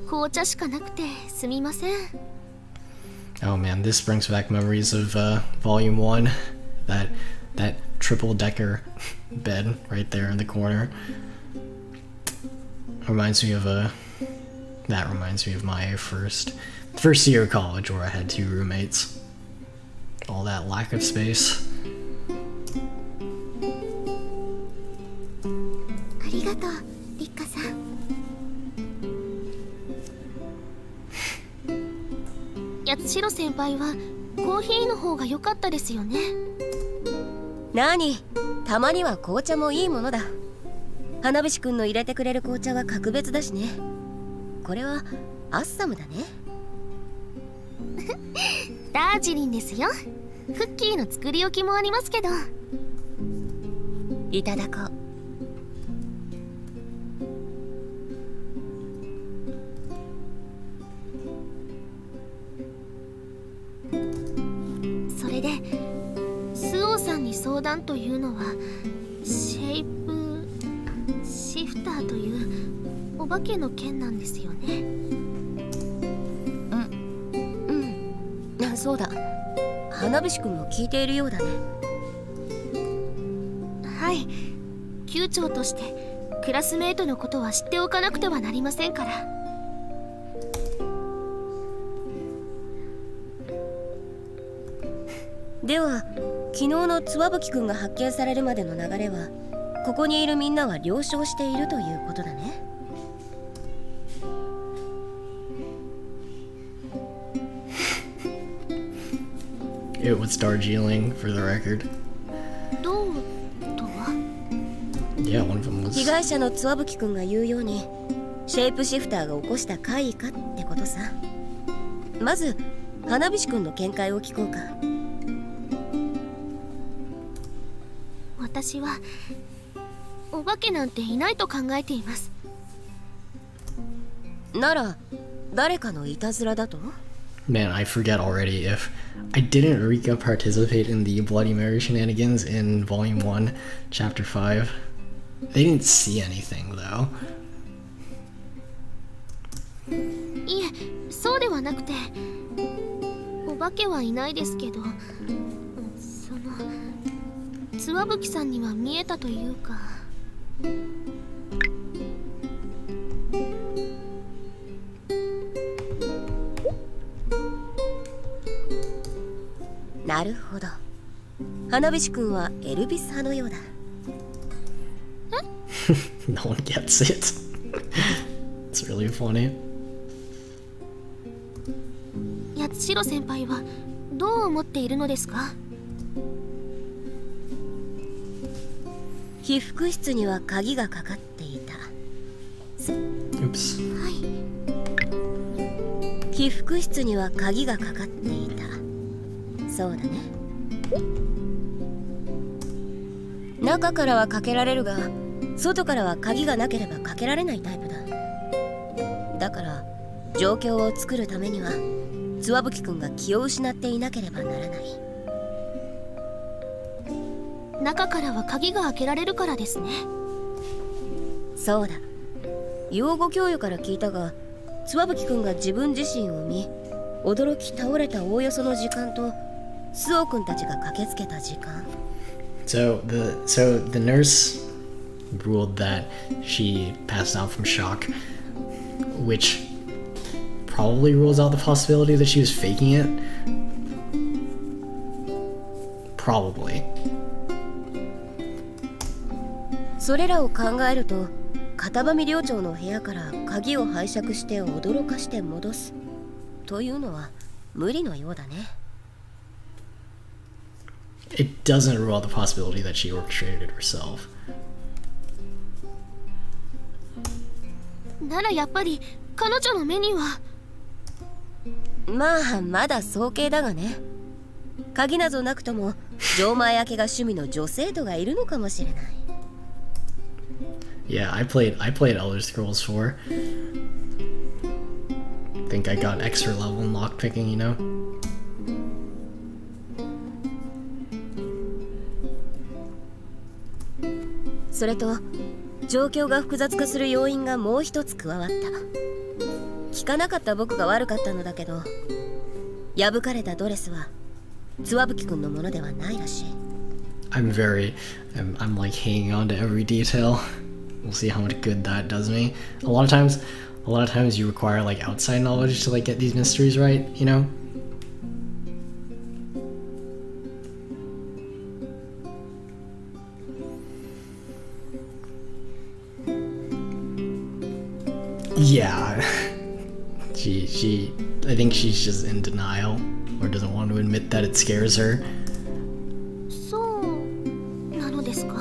紅茶しかなくてすみません。 Oh man, this brings back memories of volume 1. That triple-decker bed right there in the corner. Reminds me of my first year of college, where I had 2 roommates. All that lack of space. ありがとう、リッカさん。八代先輩はコーヒーの方が良かったですよね。何、たまには紅茶もいいものだ。花火師くんの入れてくれる紅茶は格別だしね。これはアッサムだね。ダージリンですよ。クッキーの作り置きもありますけど。いただこう。それでスオさんに相談というのは、シェイプシフターというお化けの件なんですよね。うん、そうだ。花火師くんも聞いているようだね。はい、級長としてクラスメートのことは知っておかなくてはなりませんから。では昨日のつわぶきくんが発見されるまでの流れは、ここにいるみんなは了承しているということだね。It was Darjeeling, for the record. どうとは？ Yeah, one of them was. 被害者のつわぶきくんが言うように、シェイプシフターが起こした怪異かってことさ。まず花火師くんの見解を聞こうか。私はお化けなんていないと考えています。なら誰かのいたずらだと？ Man, I forget already if didn't Rika participate in the Bloody Mary shenanigans in Volume 1, Chapter 5? They didn't see anything, though. いえ、そうではなくて、お化けはいないですけど、そのつわぶきさんには見えたというか。なるほど。花火師くんはエルビス派のようだ。No one gets it. It's really funny. 八代先輩はどう思っているのですか？被服室には鍵がかかっていた。Oops. はい。被服室には鍵がかかっていた。そうだね。中からはかけられるが、外からは鍵がなければかけられないタイプだ。だから状況を作るためにはつわぶきくんが気を失っていなければならない。中からは鍵が開けられるからですね。そうだ、養護教諭から聞いたが、つわぶきくんが自分自身を見驚き倒れたおおよその時間とスオくんたちが駆けつけた時間。 So the nurse ruled that she passed out from shock, which probably rules out the possibility that she was faking it. Probably. それらを考えると、片場寮長の部屋から鍵を拝借して驚かして戻すというのは無理のようだね。It doesn't rule out the possibility that she orchestrated it herself. ならやっぱり彼女の目には。まあまだ早計だがね。鍵などなくとも錠前開けが趣味の女生徒がいるのかもしれない。Yeah, I played Elder Scrolls 4. Think I got extra level in lockpicking, you know? それと状況が複雑化する要因がもう一つ加わった。聞かなかった僕が悪かったのだけど、破かれたドレスはつわぶきくんのものではないらしい。I'm like hanging on to every detail. We'll see how much good that does me. A lot of times you require like outside knowledge to like get these mysteries right, you know? Yeah. I think she's just in denial or doesn't want to admit that it scares her. そうなのですか。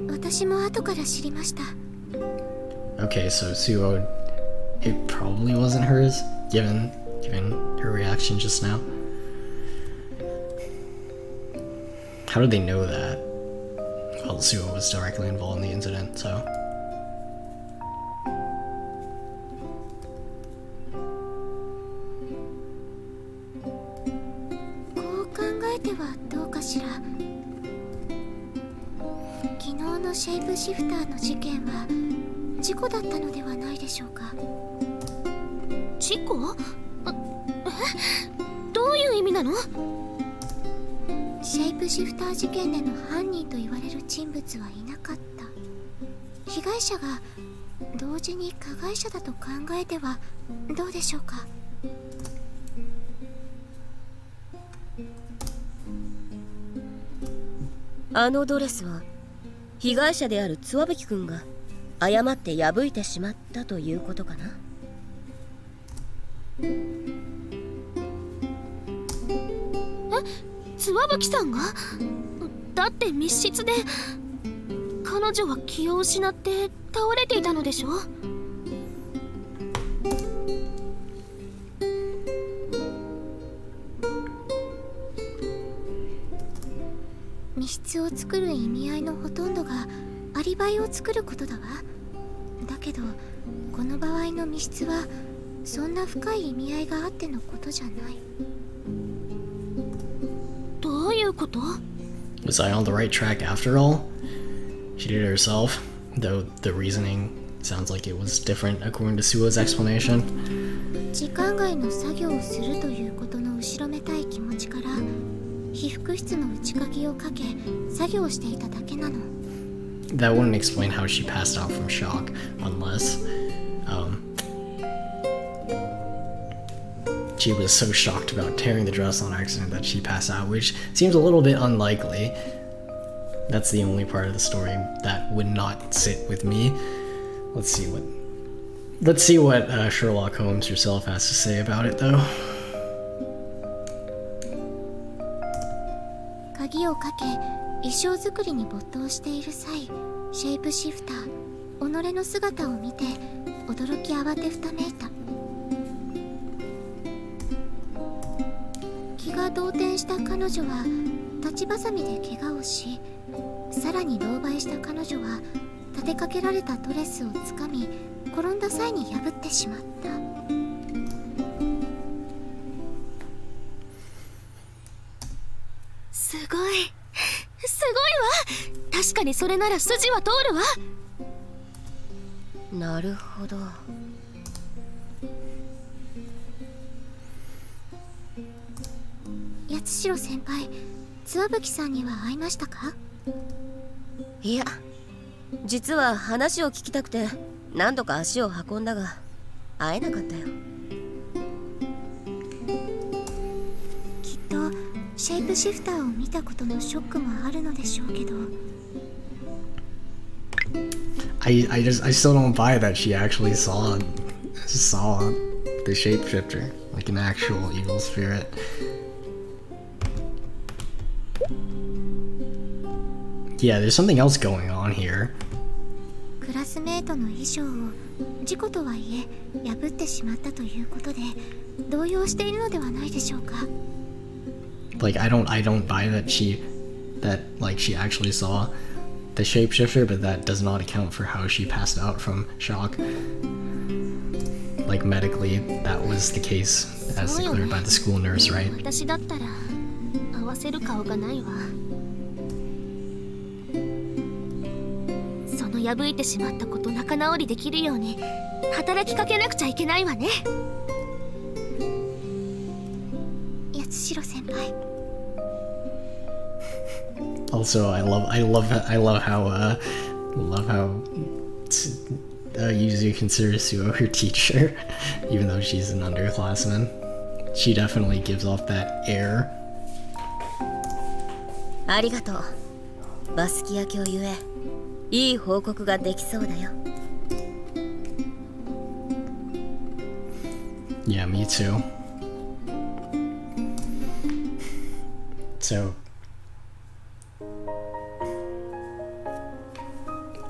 私も後から知りました。 Okay, so Suo, it probably wasn't hers, given her reaction just now. How did they know that? Well, Suo was directly involved in the incident, so. こう考えてはどうかしら。昨日のシェイプシフターの事件は事故だったのではないでしょうか。事故？どういう意味なの？シェイプシフター事件での犯人と言われる人物はいなかった。被害者が同時に加害者だと考えてはどうでしょうか。あのドレスは被害者であるつわぶきくんが誤って破いてしまったということかな。つわぶきさんが？だって密室で彼女は気を失って倒れていたのでしょ。密室を作る意味合いのほとんどがアリバイを作ることだわ。だけどこの場合の密室はそんな深い意味合いがあってのことじゃない。どういうこと？ Was I on the right track after all? She did it herself, though the reasoning sounds like it was different according to Suo's explanation. 時間外の作業をするということの後ろめたい気持ちから被服室の内鍵をかけ作業していただけなの。That wouldn't explain how she passed out from shock, unless she was so shocked about tearing the dress on accident that she passed out, which seems a little bit unlikely. That's the only part of the story that would not sit with me. Let's see what Sherlock Holmes herself has to say about it, though. 鍵をかけ衣装作りに没頭している際、シェイプシフター己の姿を見て驚き慌てふためいた。気が動転した彼女は立ちばさみで怪我をし、さらに狼狽した彼女は立てかけられたドレスをつかみ転んだ際に破ってしまった。かにそれなら筋は通るわ。なるほど。八代先輩、津和吹さんには会いましたか？いや、実は話を聞きたくて何度か足を運んだが会えなかったよ。きっとシェイプシフターを見たことのショックもあるのでしょうけど。I still don't buy that she actually saw the shapeshifter, like an actual evil spirit. Yeah, there's something else going on here. クラスメートの衣装を事故とはいえ破ってしまったということで動揺しているのではないでしょうか。Like I don't buy that she actually saw the shapeshifter, but that does not account for how she passed out from shock. Like medically, that was the case as declared by the school nurse, right? 私だったら合わせる顔がないわ。その破いてしまったこと仲直りできるように働きかけなくちゃいけないわね。八代先輩。Also, I love how Yuzu considers Suo her teacher, even though she's an underclassman. She definitely gives off that air. ありがとう。バスキア教ゆえいい報告ができそうだよ。Yeah, me too. So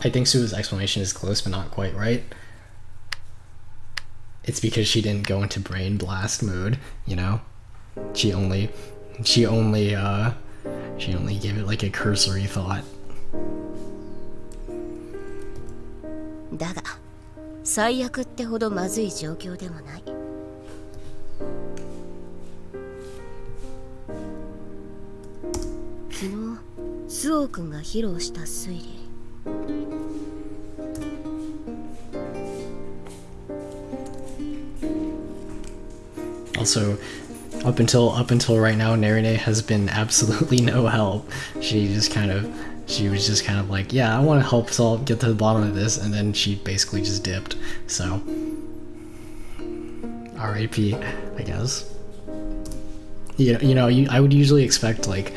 I think Sue's explanation is close but not quite right. It's because she didn't go into brain blast mode, you know? She only gave it like a cursory thought. だが最悪ってほどまずい状況でもない。昨日スオー君が披露した推理。Also, up until right now, Narine has been absolutely no help. She was just kind of like, yeah, I want to help solve, get to the bottom of this, and then she basically just dipped. So, R.I.P. I guess. I would usually expect like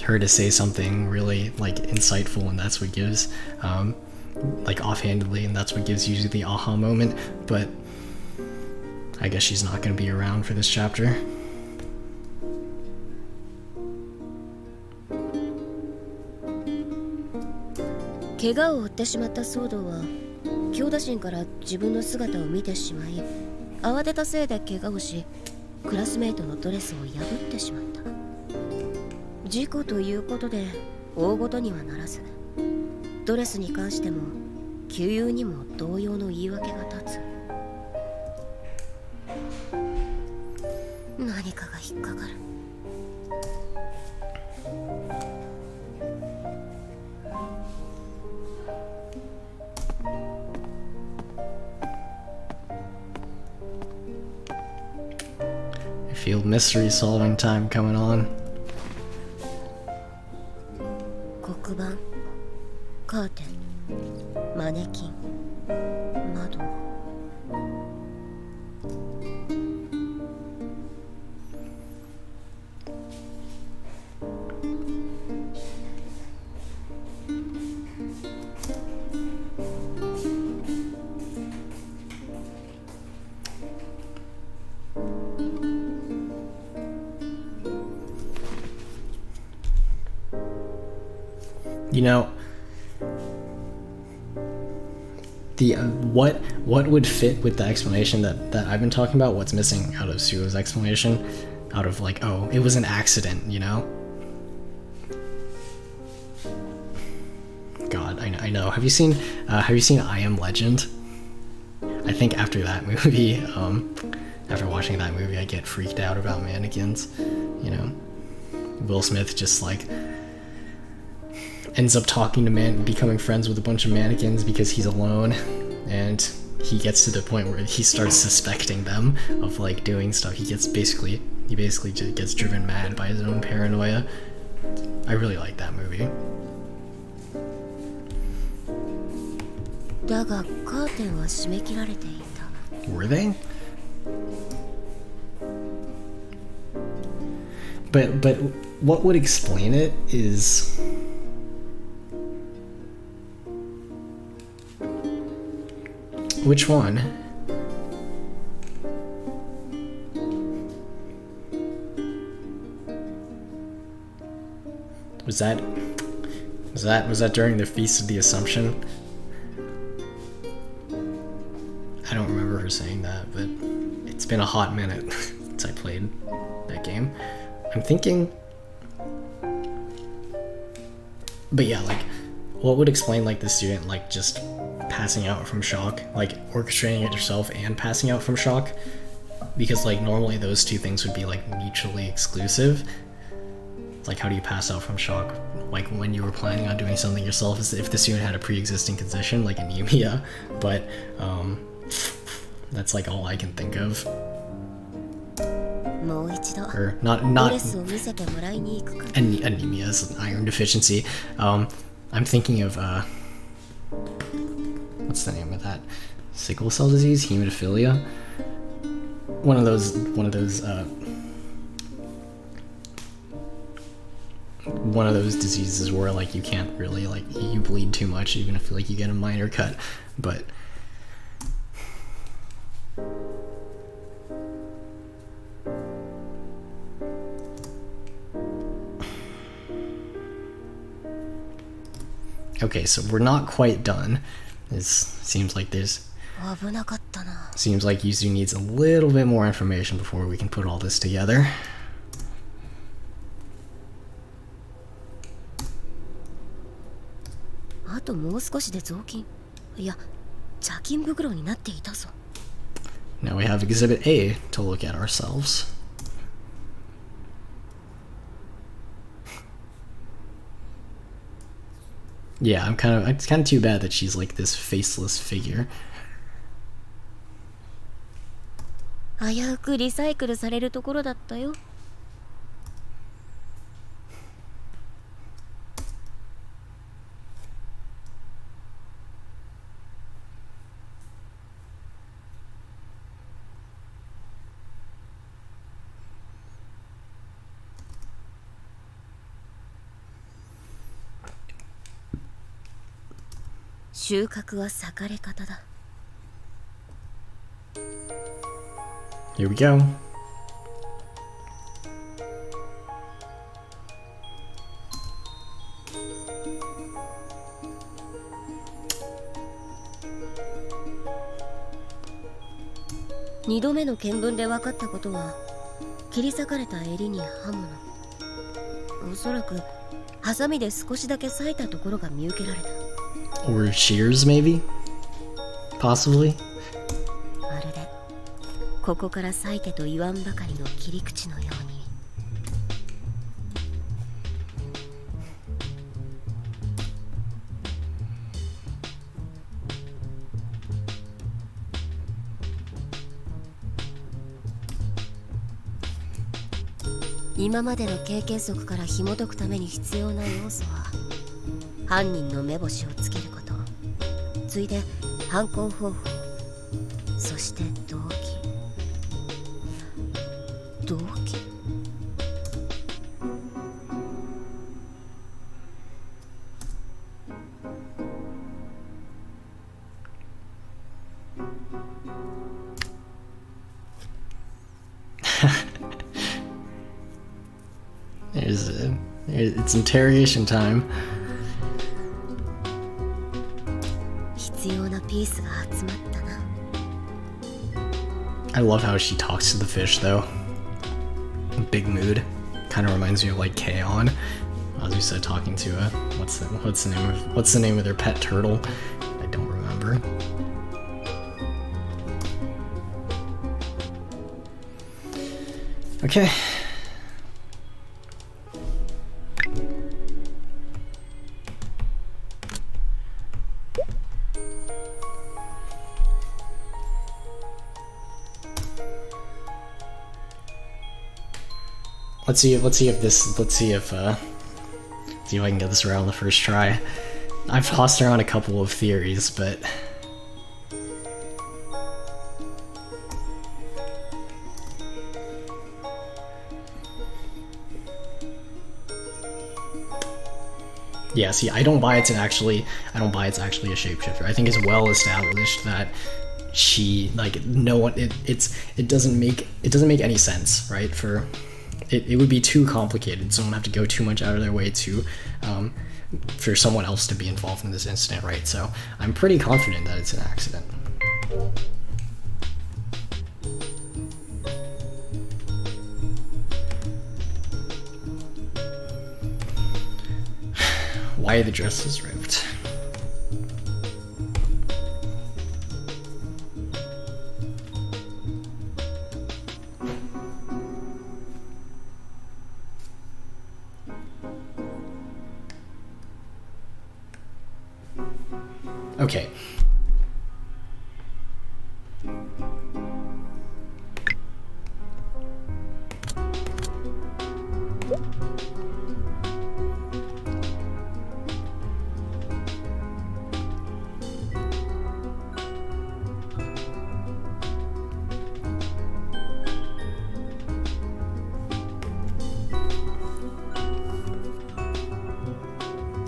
her to say something really like insightful, and that's what gives, like offhandedly, and that's what gives usually the aha moment. But I guess she's not going to be around for this chapter. 怪我を負ってしまった騒動は強打心から自分の姿を見てしまい慌てたせいで怪我をしクラスメートのドレスを破ってしまった。事故ということで大ごとにはならずドレスに関しても旧友にも同様の言い訳が立つ。何かが引っかかる。I feel mystery solving time coming on. 黒板、カーテン、マネキン、窓。You know, the what would fit with the explanation that I've been talking about? What's missing out of Suo's explanation? Out of like, oh, it was an accident, you know? God, I know. Have you seen I Am Legend? I think after that movie, after watching that movie, I get freaked out about mannequins. You know, Will Smith just like ends up talking to becoming friends with a bunch of mannequins because he's alone, and he gets to the point where he starts suspecting them of like doing stuff. He basically just gets driven mad by his own paranoia. I really like that movie. だがカーテンは締め切られていた。 Were they? But what would explain it is which one? Was that during the Feast of the Assumption? I don't remember her saying that, but it's been a hot minute since I played that game. I'm thinking, but yeah, like, what would explain like the student like just passing out from shock, like orchestrating it yourself and passing out from shock? Because like normally those two things would be like mutually exclusive. Like, how do you pass out from shock? Like when you were planning on doing something yourself, is if the student had a pre-existing condition like anemia, but that's like all I can think of. もう一度 Or not ドレスを見せてもらいに行くか。 anemia is an iron deficiency. I'm thinking of what's the name of that? Sickle cell disease, hemophilia. One of those diseases where like you can't really like you bleed too much even if like you get a minor cut, but okay, so we're not quite done. Seems like Yuzu needs a little bit more information before we can put all this together. あともう少しで雑巾。いや、茶巾袋になっていたぞ。 Now we have Exhibit A to look at ourselves. Yeah, it's kind of too bad that she's like this faceless figure. 危うくリサイクルされるところだったよ。 収穫は裂かれ方だ。 Here we go.2度目の見聞で分かったことは、切り裂かれた襟に刃物。おそらくハサミで少しだけ裂いたところが見受けられた。 Or shears, maybe? Possibly? まるでここから裂いてと言わんばかりの切り口のように。今までの経験則から紐解くために必要な要素は、犯人の目星をつけること、ついで犯行方法、そして動機。動機？It's interrogation time. 必要なピースが集まったな。 I love how she talks to the fish though. Big mood. Kind of reminds me of like K-On! As you said, talking to a what's the name of their pet turtle? I don't remember. Okay. let's see if I can get this right on the first try. I've tossed around a couple of theories, but yeah, see, I don't buy it's actually a shapeshifter. I think it's well established that she, like, no one, it doesn't make any sense, right? It would be too complicated. Someone would have to go too much out of their way to for someone else to be involved in this incident, right? So I'm pretty confident that it's an accident. Why are the dresses ripped? Okay.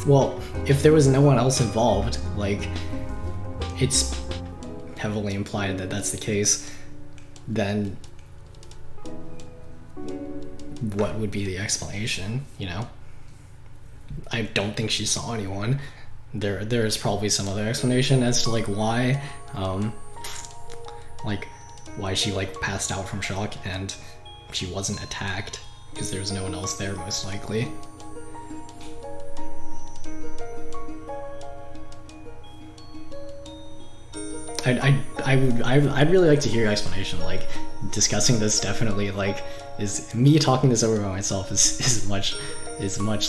Well, if there was no one else involved, like, it's heavily implied that that's the case, then what would be the explanation, you know? I don't think she saw anyone. There is probably some other explanation as to, like, why, why she, like, passed out from shock and she wasn't attacked, because there was no one else there, most likely. I'd really like to hear your explanation. Like, discussing this definitely, like, is me talking this over by myself is much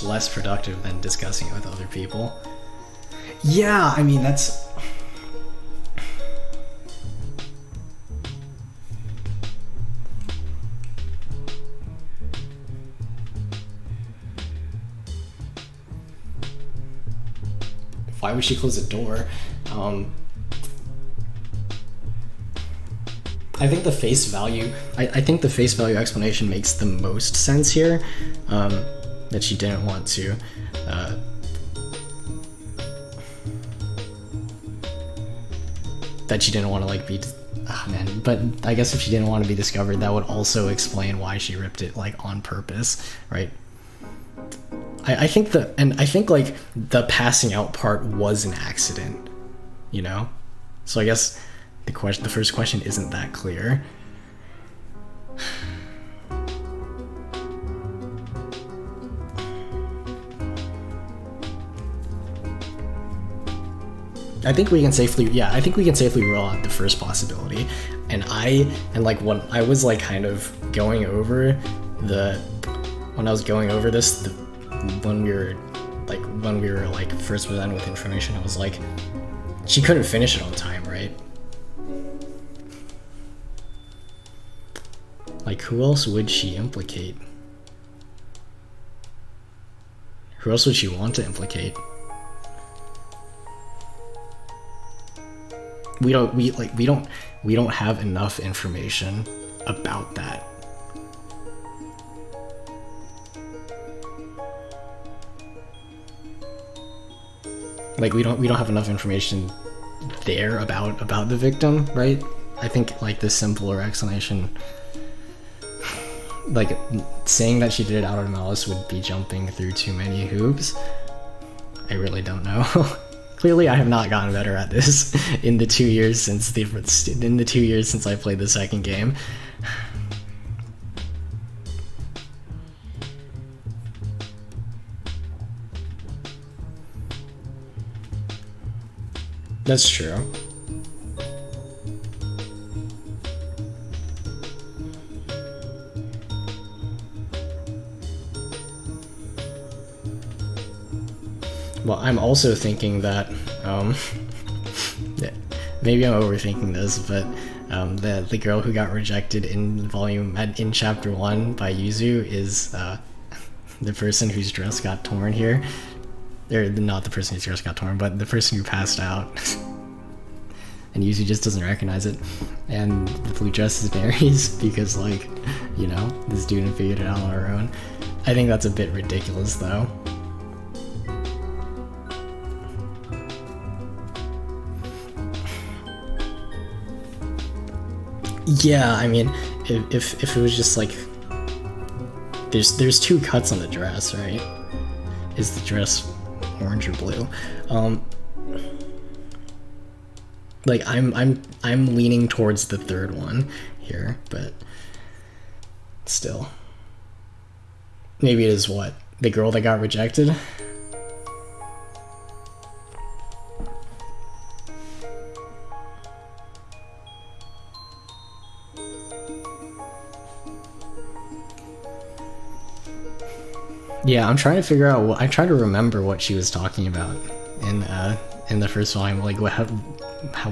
less productive than discussing it with other people. Yeah, I mean, that's... Why would she close the door? I think the face value, I think the face value explanation makes the most sense here, that she didn't want to, like, be, man, but I guess if she didn't want to be discovered, that would also explain why she ripped it, like, on purpose, right? I think like, the passing out part was an accident, you know? So I guess the first question isn't that clear. I think we can safely rule out the first possibility. And when I was, like, kind of going over this, when we were first presented with information, I was like, she couldn't finish it on time, right? Like, who else would she implicate? Who else would she want to implicate? We don't have enough information about that. Like, we don't have enough information there about the victim, right? I think, like, the simpler explanation, like, saying that she did it out of malice would be jumping through too many hoops. I really don't know. Clearly, I have not gotten better at this in the 2 years since I played the second game. That's true. Well, I'm also thinking that, maybe I'm overthinking this, but the girl who got rejected in chapter 1 by Yuzu is the person whose dress got torn here. Or not the person whose dress got torn, but the person who passed out. And Yuzu just doesn't recognize it. And the blue dress is Mary's because, like, you know, this dude figured it out on her own. I think that's a bit ridiculous, though. Yeah, I mean, if it was just like, there's 2 cuts on the dress, right? Is the dress orange or blue? Like I'm leaning towards the 3rd one here, but still, maybe it is what, the girl that got rejected. Yeah, I'm trying to figure out I'm trying to remember what she was talking about in the first volume, like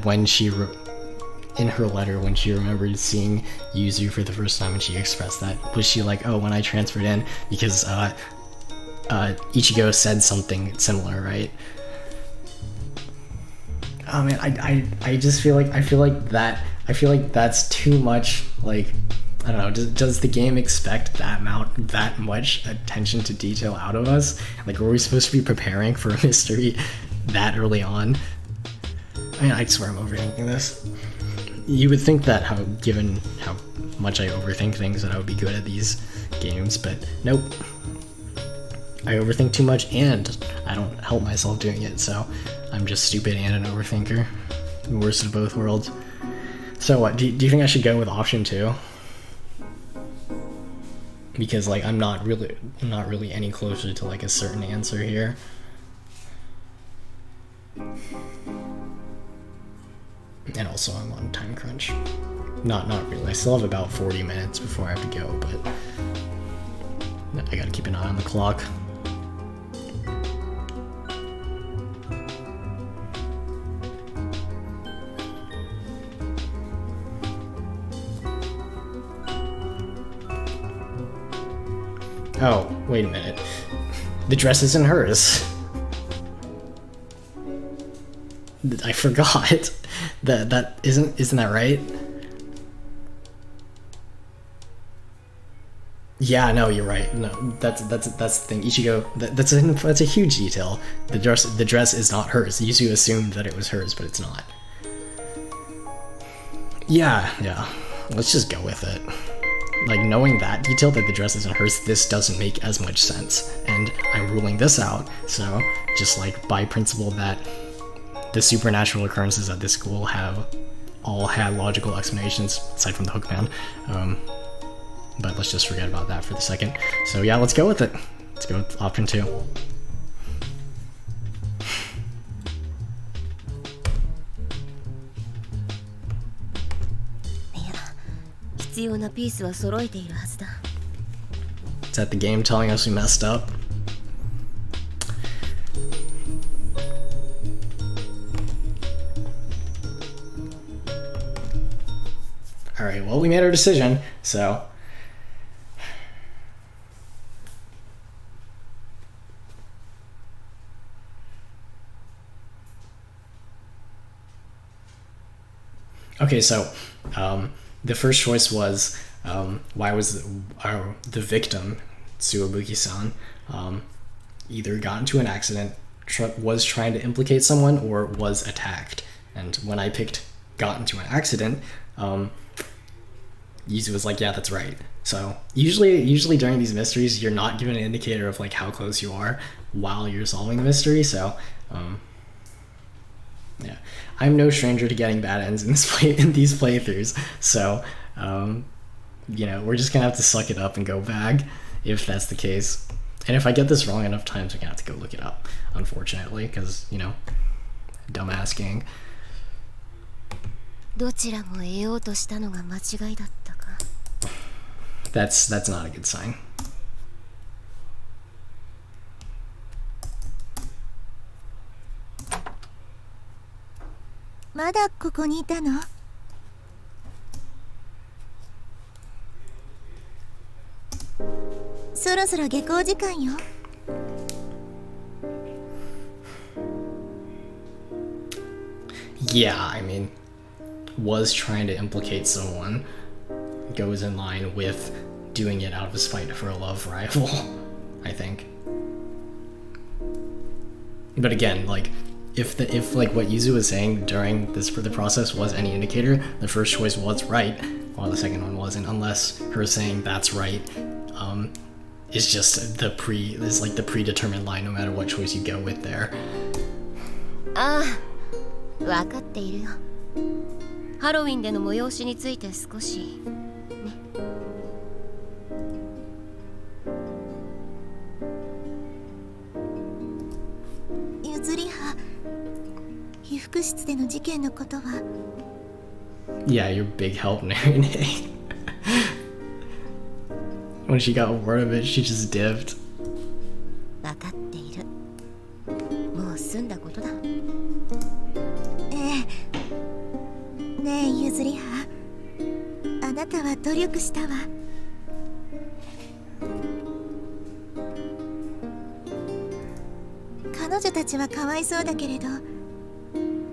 when she in her letter, when she remembered seeing Yuzu for the first time and she expressed that. Was she like, oh, when I transferred in because Ichigo said something similar, right? Oh man, I just feel like that's too much, like, I don't know, does the game expect that much attention to detail out of us? Like, were we supposed to be preparing for a mystery that early on? I mean, I swear I'm overthinking this. You would think that given how much I overthink things, that I would be good at these games, but nope. I overthink too much and I don't help myself doing it, so I'm just stupid and an overthinker. The worst of both worlds. So what, do you think I should go with option 2? Because, like, I'm not really any closer to, like, a certain answer here. And also I'm on time crunch. Not really. I still have about 40 minutes before I have to go, but I gotta keep an eye on the clock. Oh, wait a minute. The dress isn't hers. I forgot. That isn't that right? Yeah, no, you're right. No, that's the thing. Ichigo, that's a huge detail. The dress is not hers. Yuzu assumed that it was hers, but it's not. Yeah. Let's just go with it. Like, knowing that detail, that the dress isn't hers, this doesn't make as much sense. And I'm ruling this out, so just like by principle that the supernatural occurrences at this school all had logical explanations, aside from the hook man. But let's just forget about that for the second. So yeah, let's go with it. Let's go with option 2. Is that the game telling us we messed up? Alright, well, we made our decision, so... Okay, so the first choice was why was the victim, Tsuobuki-san, either got into an accident, was trying to implicate someone, or was attacked. And when I picked got into an accident, Yuzu was like, yeah, that's right. So usually during these mysteries, you're not given an indicator of like how close you are while you're solving the mystery, so yeah, I'm no stranger to getting bad ends in these playthroughs, so you know, we're just gonna have to suck it up and go back if that's the case. And if I get this wrong enough times, I'm gonna have to go look it up, unfortunately, because, you know, dumbass gang. That's not a good sign. そろそろ下校時間よ。Yeah, I mean, was trying to implicate someone goes in line with doing it out of spite for a love rival, I think. But again, like, if like what Yuzu was saying during the process was any indicator, the first choice was right, while the second one wasn't, unless her saying that's right is just the predetermined line no matter what choice you go with there. ああ、分かっているよ。ハロウィンでの催しについて少しね。譲りは被服室での事件のことは。Yeah, your big help, Nene. When she got word of it, she just dipped. 分かっている。もう済んだことだ。ねえ譲りは、あなたは努力したわ。彼女たちはかわいそうだけれど、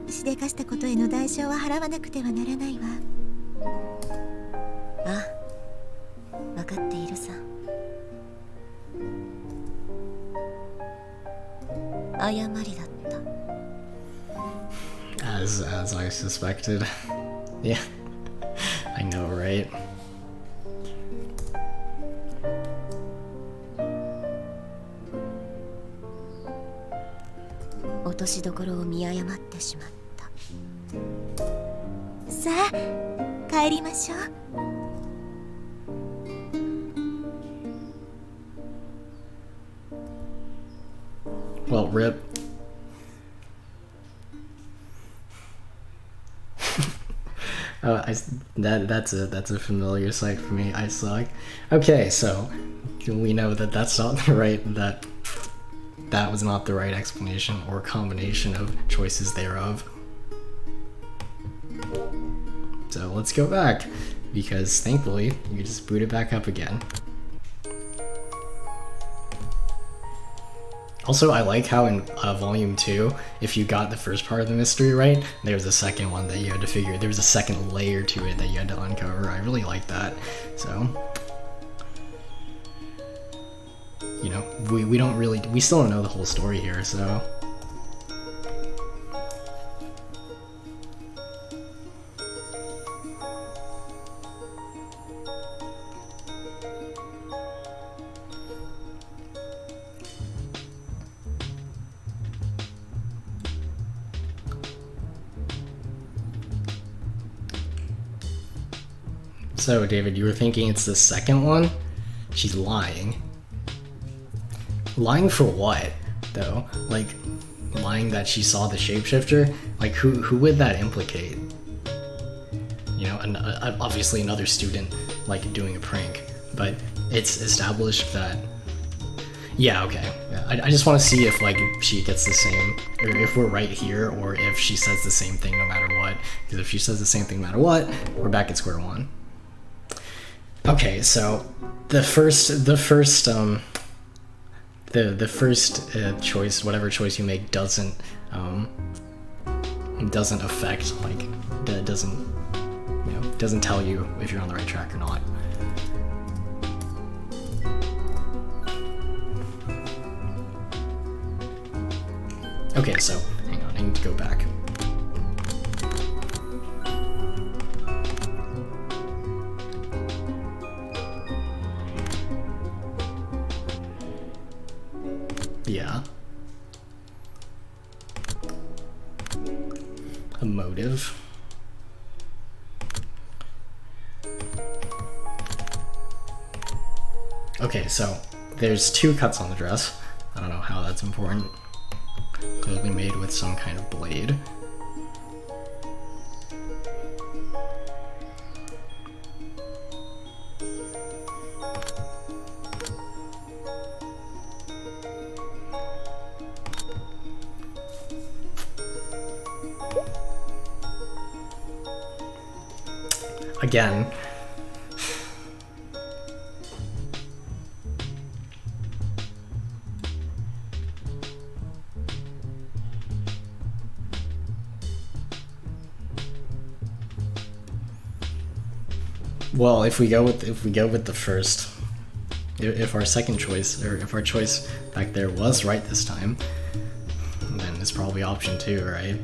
しでかしたことへの代償は払わなくてはならないわ。ああ、分かっているさ。誤りだった。As I suspected. Yeah, I know, right? 落としどころを見誤ってしまった。さあ、帰りましょう。Well, rip. That's a familiar sight for me. I suck. Okay, so we know that that's not the right that was not the right explanation or combination of choices thereof. So let's go back, because thankfully you just boot it back up again. Also, I like how in Volume 2, if you got the first part of the mystery right, there was a second one that you had to figure. There was a second layer to it that you had to uncover. I really like that. So, you know, we still don't know the whole story here, so. So, David, you were thinking it's the second one? She's lying. Lying for what, though? Like, lying that she saw the shapeshifter? Like, who would that implicate? You know, obviously another student, like, doing a prank. But it's established that... Yeah, okay. Yeah, I just want to see if, like, she gets the same... Or if we're right here, or if she says the same thing no matter what. Because if she says the same thing no matter what, we're back at square one. Okay, so the first choice, whatever choice you make, doesn't affect, like, doesn't tell you if you're on the right track or not. Okay, so hang on, I need to go back. Yeah. A motive. Okay, so there's 2 cuts on the dress. I don't know how that's important. Clearly made with some kind of blade. Again, Well, if we go with the first, if our second choice, or if our choice back there was right this time, then it's probably option 2, right?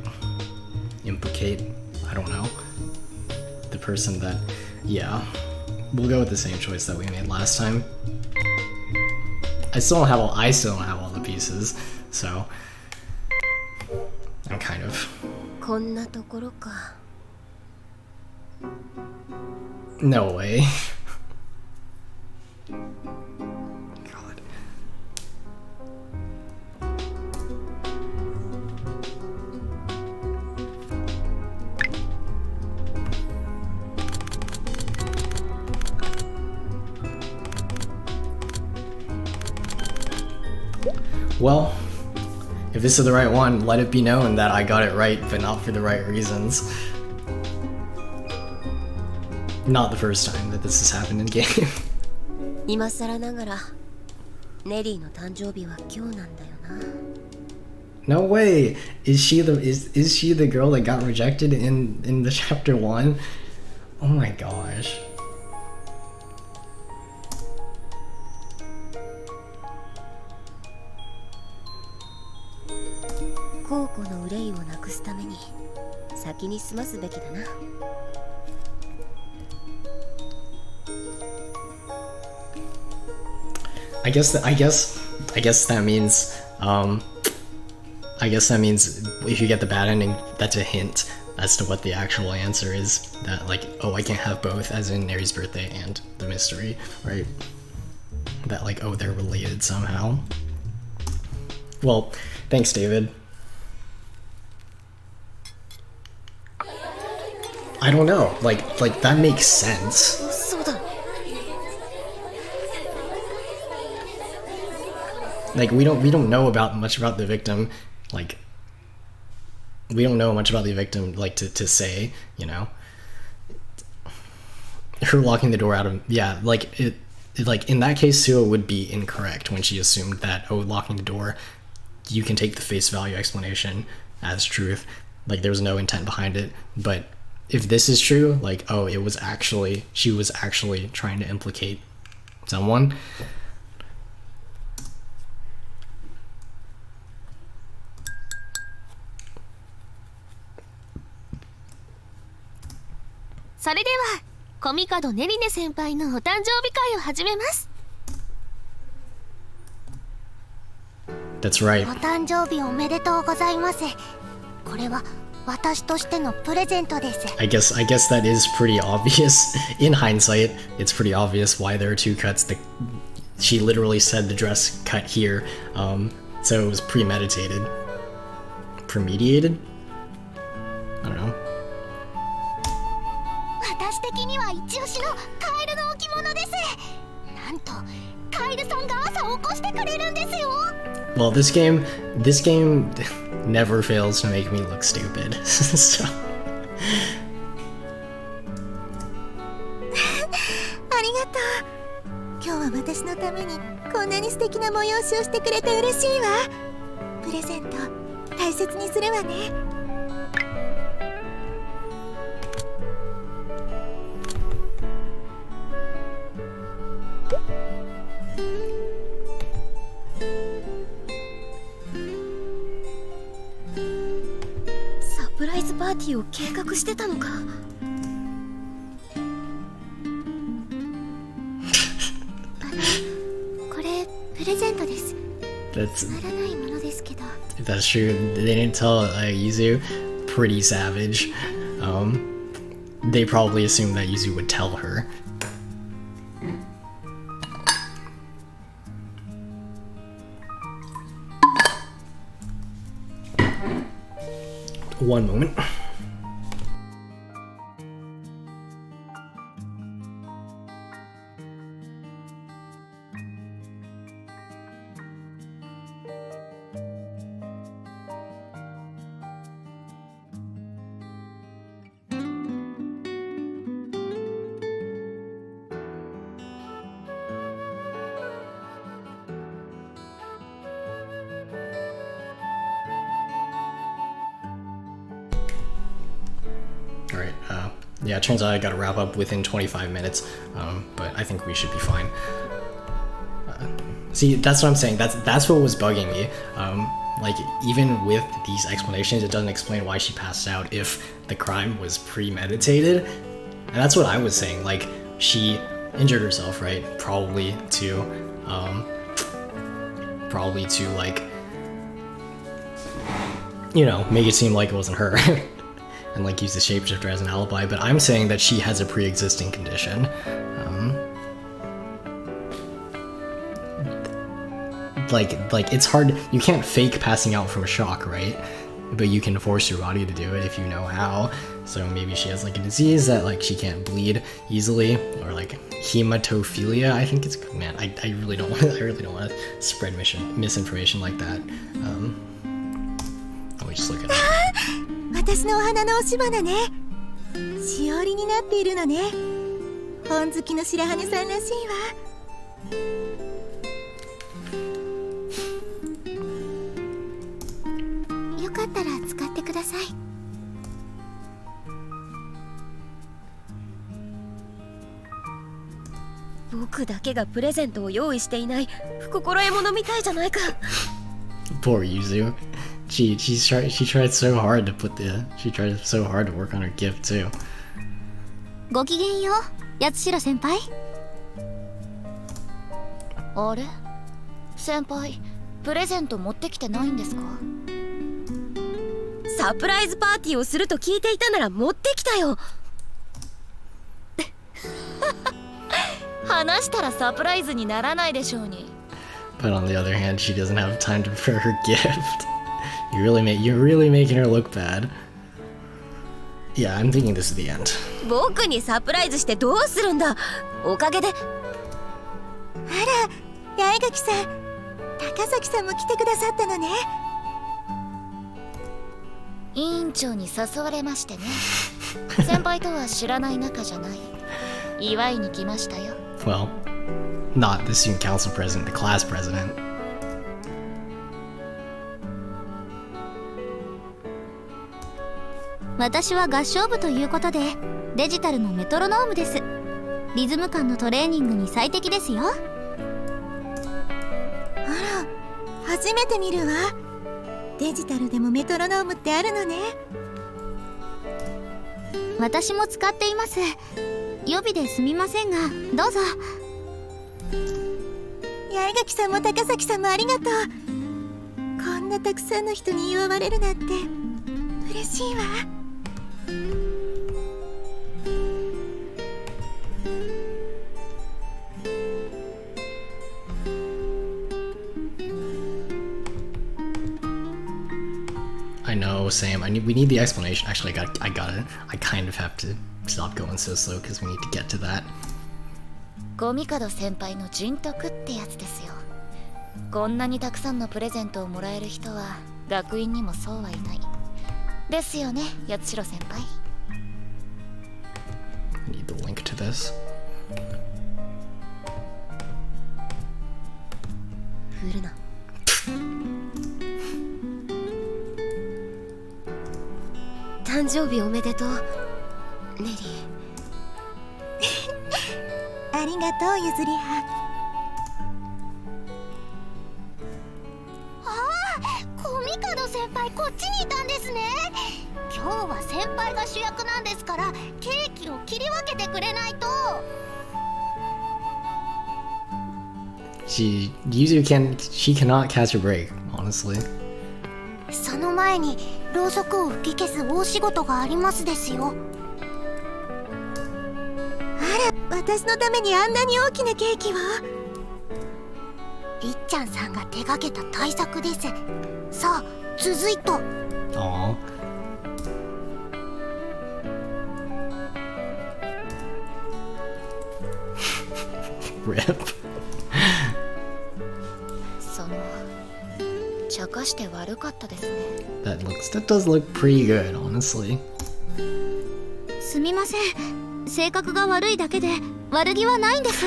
Implicate, I don't know, the person that, yeah. We'll go with the same choice that we made last time. I still don't have all the pieces, so I'm kind of. こんなところか。 No way. God. Well, if this is the right one, let it be known that I got it right, but not for the right reasons. Not the first time that this has happened in game. 今更ながらネリーの誕生日は今日なんだよな。 No way! Is she the girl that got rejected in the chapter 1? Oh my gosh. I guess that means if you get the bad ending, that's a hint as to what the actual answer is. That like, oh, I can't have both, as in Neri's birthday and the mystery, right? That like, oh, they're related somehow. Well, thanks, David. I don't know, like that makes sense. そうだ。 Like we don't know much about the victim, like we don't know much about the victim, like to say, you know, her locking the door out of, yeah, like it like in that case Sua would be incorrect when she assumed that, oh, locking the door, you can take the face value explanation as truth, like there was no intent behind it. But if this is true, like, oh, she was actually trying to implicate someone. That's right. お誕生日おめでとうございます。これは私としてのプレゼントです。 I guess that is pretty obvious. In hindsight, it's pretty obvious why there are two cuts. She literally said the dress cut here, so it was premeditated. Premediated? I don't know. 私的には一押しのカエルの置物です。なんとカエルさんが朝起こしてくれるんですよ。 Well, this game never fails to make me look stupid. So. ありがとう。今日は私のためにこんなに素敵な催しをしてくれて嬉しいわ。プレゼント大切にするわね。 サプライズパーティーを計画してたのか。これプレゼントです。 That's つまらないものですけど。 that's true. They didn't tell Yuzu. Pretty savage. They probably assumed that Yuzu would tell her. One moment. Yeah, it turns out I gotta wrap up within 25 minutes, but I think we should be fine. See, that's what I'm saying. That's what was bugging me. Like, even with these explanations, it doesn't explain why she passed out if the crime was premeditated. And that's what I was saying. Like, she injured herself, right? Probably to like, you know, make it seem like it wasn't her. And like use the shapeshifter as an alibi. But I'm saying that she has a pre-existing condition. Like it's hard. You can't fake passing out from a shock, right? But you can force your body to do it if you know how. So maybe she has like a disease that like she can't bleed easily, or like hematophilia. I think it's, man. I really don't want to spread misinformation like that. Let me just look at it. 私のお花の押し花ね。しおりになっているのね。本好きの白羽さんらしいわ。よかったら使ってください。僕だけがプレゼントを用意していない不心得者みたいじゃないか。Poor Yuzu. She tried so hard to work on her gift too. ごきげんよう、八代先輩。あれ、先輩、プレゼント持ってきてないんですか？サプライズパーティーをすると聞いていたなら持ってきたよ。話したらサプライズにならないでしょうに。But on the other hand, she doesn't have time to prepare her gift. You're really making her look bad. Yeah, I'm thinking this is the end. 僕にサプライズしてどうするんだ。おかげで。あら、八重垣さん、高崎さんも来てくださったのね。委員長に誘われましてね。先輩とは知らない仲じゃない。祝いに来ましたよ。Well, not the student council president, the class president. 私は合唱部ということでデジタルのメトロノームです。リズム感のトレーニングに最適ですよ。あら、初めて見るわ。デジタルでもメトロノームってあるのね。私も使っています。予備ですみませんがどうぞ。八重垣さんも高崎さんもありがとう。こんなたくさんの人に祝われるなんて嬉しいわ。I know, same. We need the explanation. Actually, I got it. I kind of have to stop going so slow because we need to get to that. ゴミ角先輩の人徳ってやつですよ。こんなにたくさんのプレゼントをもらえる人は学院にもそうはいない。ですよね、八代先輩。I need the link to this. 振るな。誕生日おめでとう、ネリー。ありがとう、ゆずりは。コミカド先輩こっちにいたんですね。今日は先輩が主役なんですからケーキを切り分けてくれないと。She cannot catch a break, honestly. その前にろうそくを吹き消す大仕事がありますですよ。あら、私のためにあんなに大きなケーキを。りっちゃんさんが手がけた大作です。さあ、続いと。Aww. Rip. その茶化して悪かったですね。That does look pretty good, honestly. すみません。性格が悪いだけで悪気はないんです。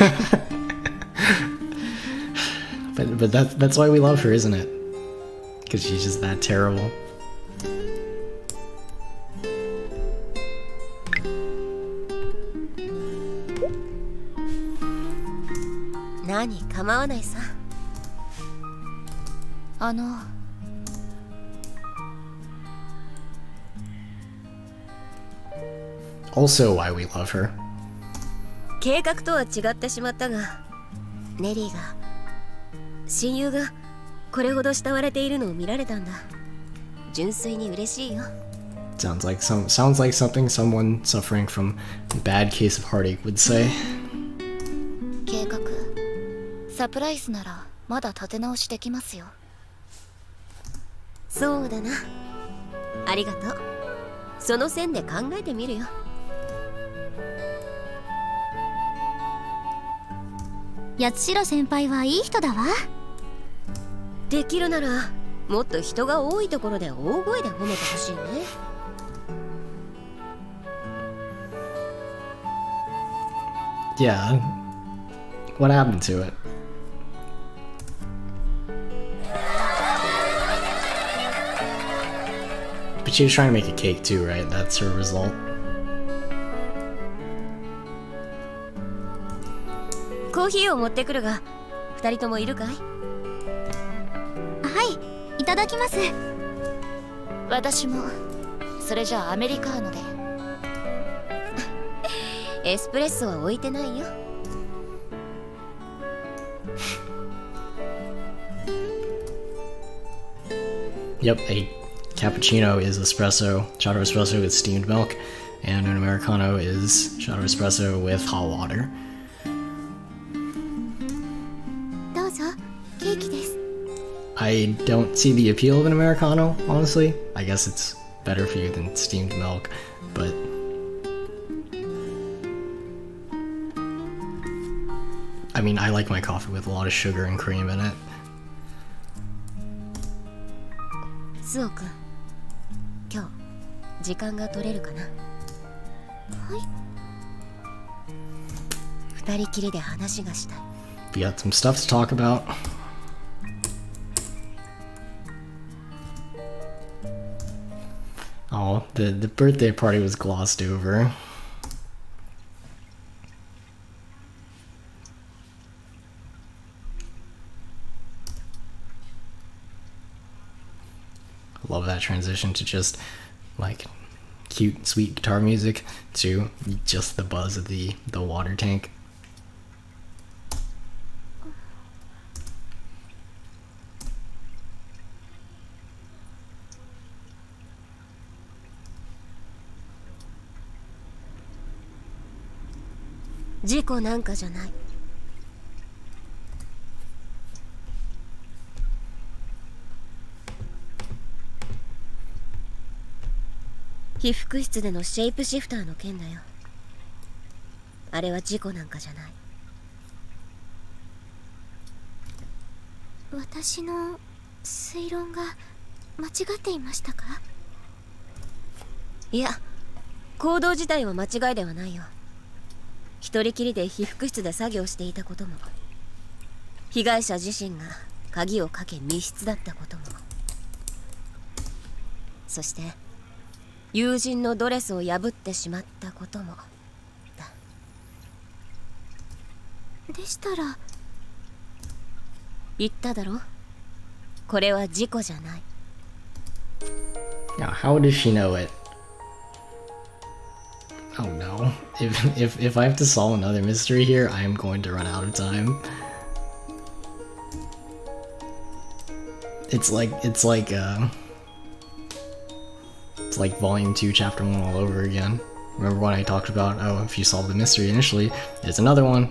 But that's why we love her, isn't it? Because she's just that terrible. 何構わないさ。Also why we love her. 計画とは違ってしまったが、ネリーが親友がこれほど慕われているのを見られたんだ。純粋に嬉しいよ。Sounds like something someone suffering from a bad case of heartache would say. 計画サプライズならまだ立て直しできますよ。そうだな。ありがとう。その線で考えてみるよ。八代先輩はいい人だわ。できるならもっと人が多いところで大声で褒めてほしいね。Yeah. What happened to it? But she was trying to make a cake too, right? That's her result. コーヒーを持ってくるが、二人ともいるかい？はい、いただきます。私も。それじゃあアメリカーノで。エスプレッソは置いてないよ。Yep, a cappuccino is espresso, shot of espresso with steamed milk, and an Americano is shot of espresso with hot water. どうぞ、ケーキです。I don't see the appeal of an Americano, honestly. I guess it's better for you than steamed milk, but... I mean, I like my coffee with a lot of sugar and cream in it. スオ君、今日時間が取れるかな？はい。二人きりで話がしたい。We got some stuff to talk about. Oh, the birthday party was glossed over. Love that transition to just like cute, sweet guitar music to just the buzz of the water tank. "事故なんかじゃない。被服室でのシェイプシフターの件だよ。あれは事故なんかじゃない。私の推論が間違っていましたか？いや、行動自体は間違いではないよ。一人きりで被服室で作業していたことも、被害者自身が鍵をかけ密室だったことも、そして友人のドレスを破ってしまったこともだ。でしたら言っただろ、これは事故じゃない。 Now, how does she know it? Oh no. If I have to solve another mystery here, I am going to run out of time. It's like volume 2 chapter 1 all over again. Remember when I talked about, oh, if you solve the mystery initially, there's another one.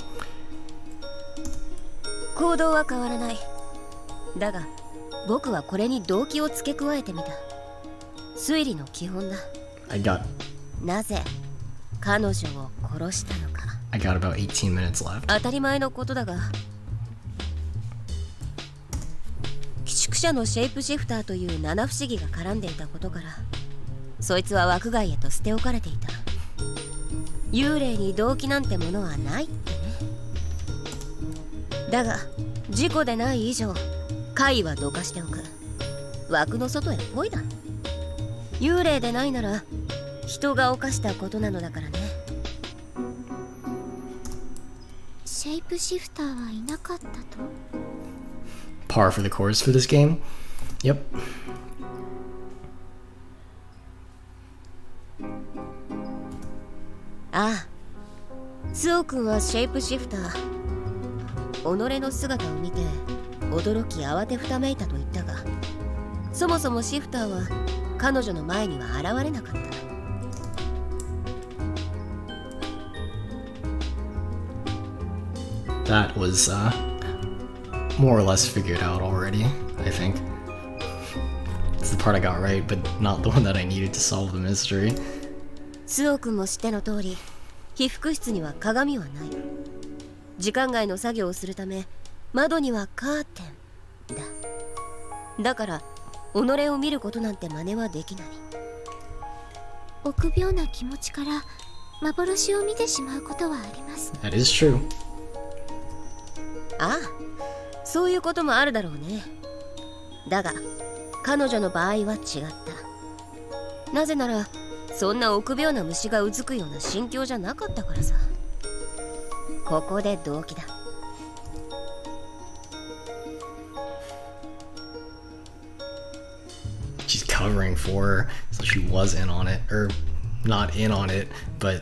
行動は変わらない。だが僕はこれに動機を付け加えてみた。推理の基本だ。 I got なぜ彼女を殺したのか。 about 18 minutes left. 当たり前のことだが、寄宿舎のシェイプシフターという七不思議が絡んでいたことから、そいつは枠外へと捨て置かれていた。幽霊に動機なんてものはないってね。だが事故でない以上、怪異はどかしておく。枠の外へポイだ。幽霊でないなら人が犯したことなのだからね。シェェイプシフターはいなかったと。 Par for the course for this game. Yep. ああ、スオ君はシェイプシフター。己の姿を見て驚き慌てふためいたと言ったが、そもそもシフターは彼女の前には現れなかった。That was more or less figured out already, I think. It's the part I got right, but not the one that I needed to solve the mystery. スオ君も知っての通り、被服室には鏡はない。時間外の作業をするため窓にはカーテンだ。だから己を見ることなんて真似はできない。臆病な気持ちから幻を見てしまうことはあります。 That is true. ああ、そういうこともあるだろうね。だが彼女の場合は違った。なぜならそんな臆病な虫がうずくような心境じゃなかったからさ。ここで動機だ。She's covering for her, so she was in on it, or not in on it, but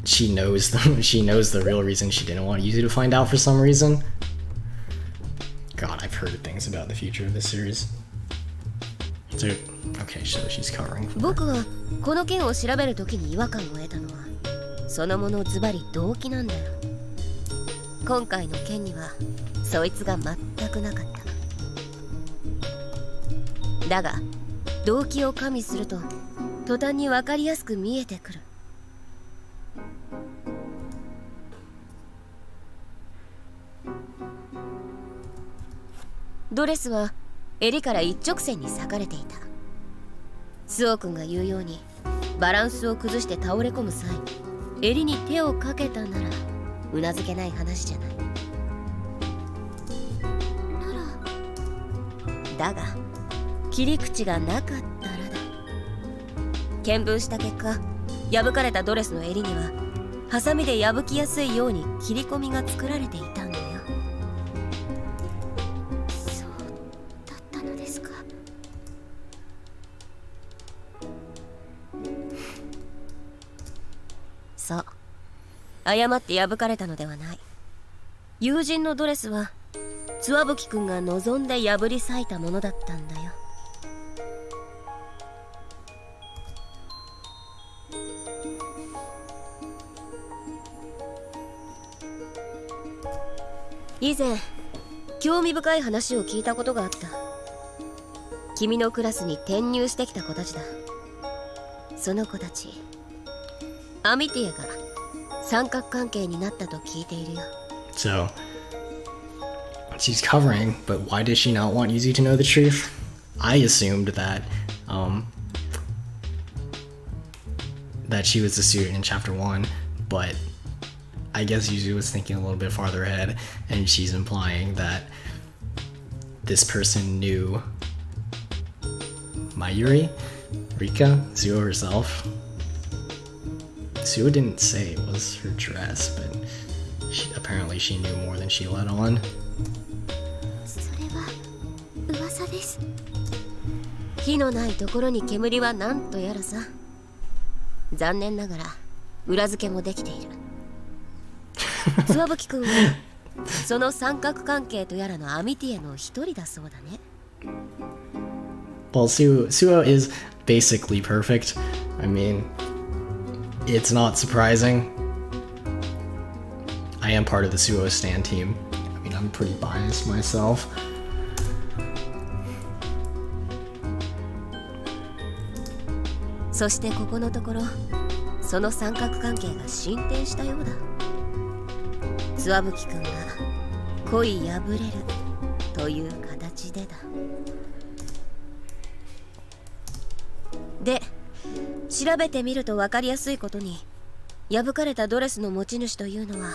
she knows the real reason she didn't want you to find out for some reason. God, I've heard things about the future of this series. Dude, okay, so she's covering for her. 僕はこの件を調べるときに違和感を得たのはそのものズバリ動機なんだよ。今回の件にはそいつが全くなかった。だが動機を加味すると途端に分かりやすく見えてくる。ドレスは襟から一直線に裂かれていた。スオ君が言うようにバランスを崩して倒れ込む際、襟に手をかけたならうなずけない話じゃない。だが切り口がなかったらだ。見聞した結果、破かれたドレスの襟にはハサミで破きやすいように切り込みが作られていたんだよ。そう、誤って破かれたのではない。友人のドレスはつわぶきくんが望んで破り裂いたものだったんだよ。以前興味深い話を聞いたことがあった。君のクラスに転入してきた子たちだ。その子たちアミティエが三角関係になったと聞いているよ。 So she's covering, but why did she not want Yuzu to know the truth? I assumed that that she was the student in chapter 1, but I guess Yuzu was thinking a little bit farther ahead, and she's implying that this person knew Mayuri, Rika, Zuo herself. Zuo didn't say it was her dress, but apparently she knew more than she let on. それは噂です。火のないところに煙はなんとやらさ。残念ながら裏付けもできている。つわぶきくんはその三角関係とやらのアミティエの一人だそうだね。Well, Suo is basically perfect. I mean, it's not surprising. I am part of the Suo stan team. I mean, I'm pretty biased myself. そしてここのところその三角関係が進展したようだ。つわぶきくんが恋破れるという形でだ。で、調べてみると分かりやすいことに破かれたドレスの持ち主というのは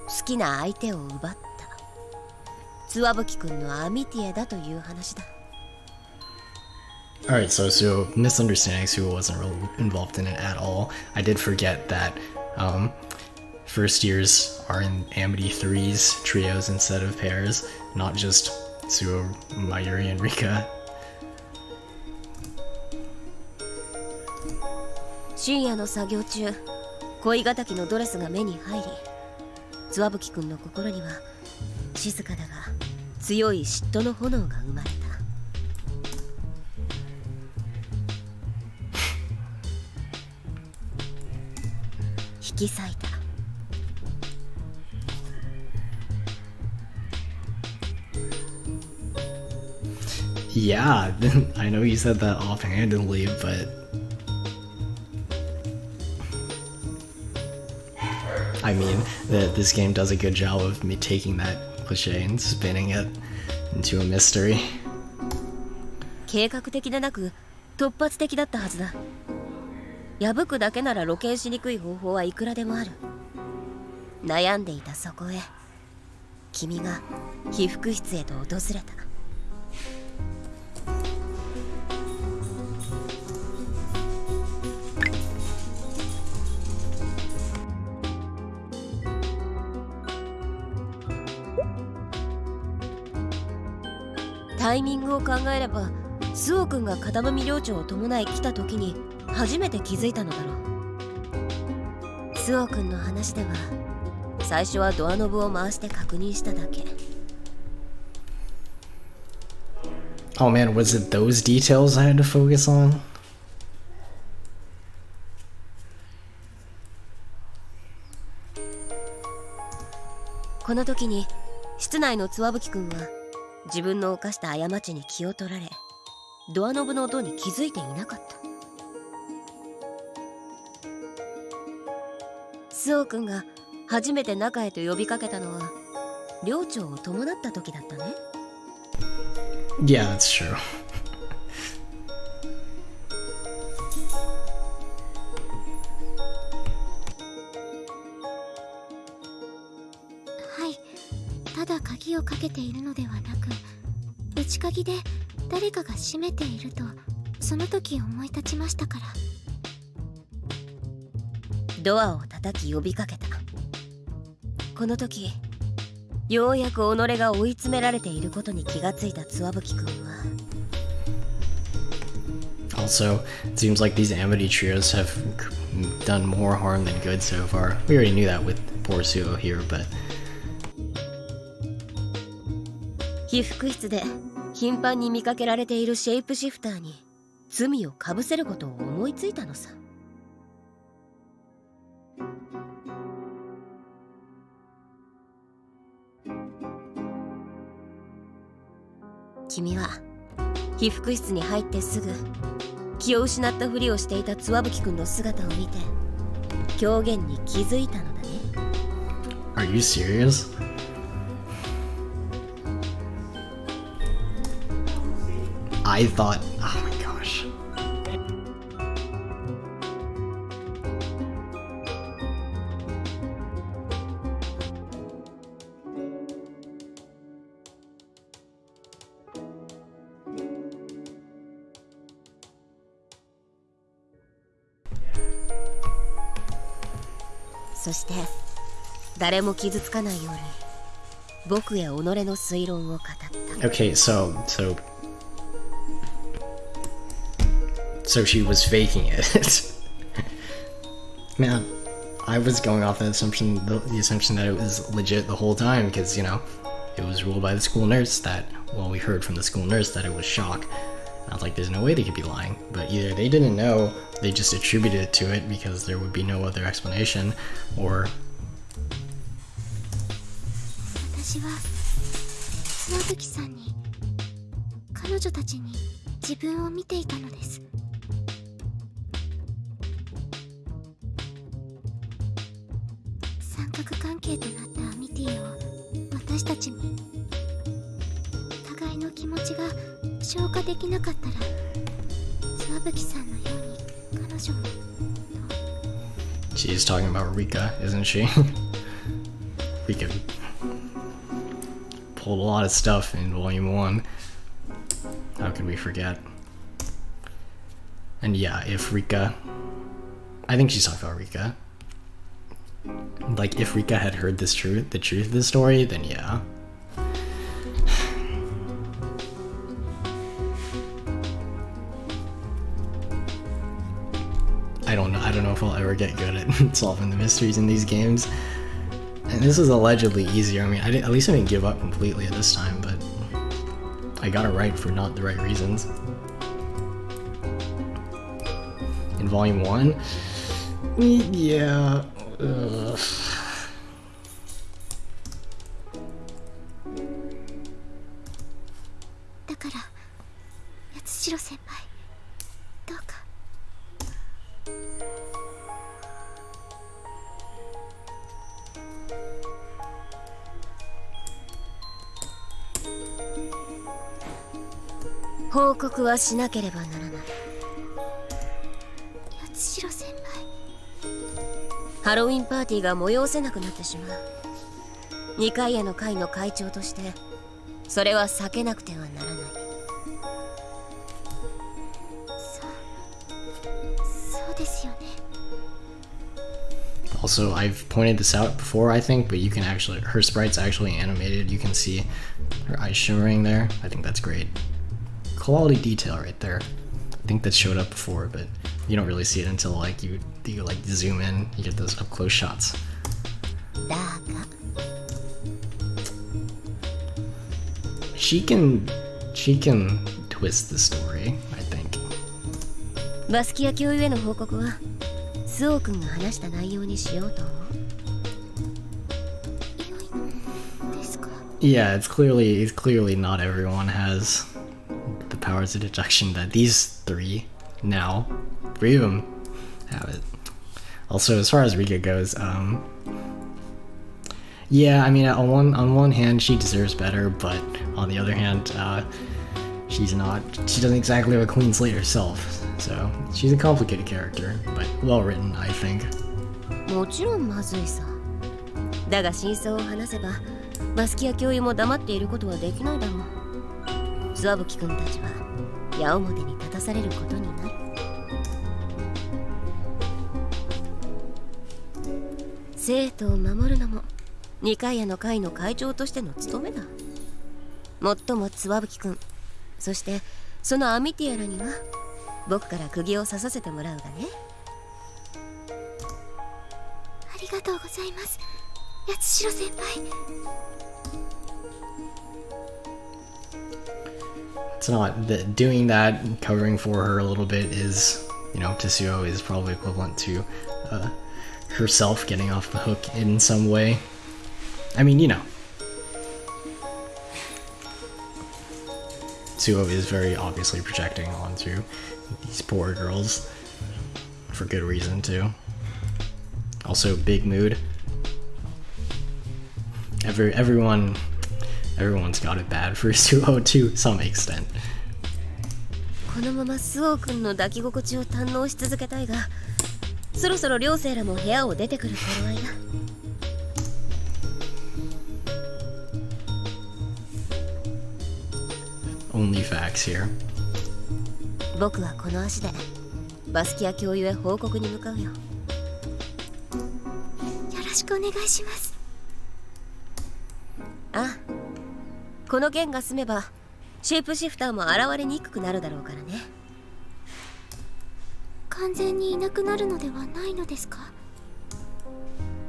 好きな相手を奪ったつわぶきくんのアミティエだという話だ。Alright, so misunderstanding Suo wasn't really involved in it at all. I did forget that first years are in Amity 3s, trios instead of pairs, not just Suo, Mayuri, and Rika. 深夜の作業中、恋敵のドレスが目に入り、つわぶきくんの心には静かだが強い嫉妬の炎が生まれた。引き裂いた。Yeah, I know you said that offhandedly, but I mean, this game does a good job of me taking that cliche and spinning it into a mystery. 計画的でなく突発的だったはずだ。破くだけなら露見しにくい方法はいくらでもある。悩んでいたそこへ君が被服室へと訪れた。タイミングを考えればスオ君が片飲み寮長を伴い来た時に初めて気づいたのだろう。スオ君の話では最初はドアノブを回して確認しただけ。 Oh man, was it those details I had to focus on? この時に室内のつわぶきくんは自分の犯した過ちに気を取られ、ドアノブの音に気づいていなかった。スオ君が初めて中へと呼びかけたのは寮長を伴った時だったね。 Yeah, that's true. はい、ただ鍵をかけているのではなく、内鍵で誰かが閉めているとその時思い立ちましたから。ドアを叩き呼びかけた。この時ようやく己が追い詰められていることに気がついたつわぶきくんは。 Also, it seems like these Amity trios have done more harm than good so far. We already knew that with poor Suo here, but 被服室で頻繁に見かけられているシェイプシフターに罪をかぶせることを思いついたのさ。君は被服室に入ってすぐ気を失ったふりをしていたつわぶきくんの姿を見て狂言に気づいたのだね。 are you serious? I thought, oh my gosh.「そして誰も傷つかないように僕や己の推論を語った。 Okay, so she was faking it. Man, I was going off the assumption that it was legit the whole time because, you know, it was ruled by the school nurse that, well, we heard from the school nurse that it was shock. I was like, there's no way they could be lying. But either they didn't know, they just attributed it to it because there would be no other explanation, or 私は砂吹さんに、彼女たちに自分を見ていたのです。三角関係となったアミティを私たちに、互いの気持ちが消化できなかったら、砂吹さんのように彼女もと。 she's talking about Rika, isn't she? Rika pulled a lot of stuff in Volume 1. How could we forget? And yeah, if Rika... I think she's talking about Rika. Like, if Rika had heard the truth of the story, then yeah. I don't know if I'll ever get good at solving the mysteries in these games. And this is allegedly easier. I mean, at least I didn't give up completely at this time, but I got it right for not the right reasons. In Volume 1? Yeah. Ugh. だから八代先輩どうか。報告はしなければならない。八代先輩。ハロウィンパーティーが催せなくなってしまう。2階への会の会長としてそれは避けなくてはならない。そうですよね。 Also, I've pointed this out before, I think, but you can actually, her sprite's actually animated. You can see her eyes shimmering there. I think that's great. Quality detail right there. I think that showed up before, but you don't really see it until like you like zoom in, you get those up close shots. だが She can twist the story, I think. バスキア教諭への報告はスオー君が話した内容にしようと思う。 Yeah, it's clearly not everyone has the powers of deduction that these three of them have it. Also, as far as Rika goes, yeah, I mean, on one hand, she deserves better, but on the other hand, she doesn't exactly have a clean slate herself, so she's a complicated character, but well written, I think. もちろんまずいさ。だが真相を話せばバスキア教諭も黙っていることはできないだろう。スワブキ君たちは矢面に立たされることになる。生徒を守るのもニカイアの会の会長としての務めだ。もっともツワブキ君、そしてそのアミティアラには僕から釘を刺させてもらうがね。ありがとうございます、八代先輩。 It's not that doing that, covering for her a little bit is, Tetsuo is probably equivalent to herself getting off the hook in some way. I mean, Tetsuo is very obviously projecting onto these poor girls for good reason too. Also, big mood. Everyone's got it bad for Suho to some extent. このままスオー君の抱き心地を堪能し続けたいが、そろそろ両生らも部屋を出てくる頃合いだ。Only facts here. 僕はこの足でバスキア教諭へ報告に向かうよ。よろしくお願いします。ああ、この件が済めばシェイプシフターも現れにくくなるだろうからね。完全にいなくなるのではないのですか？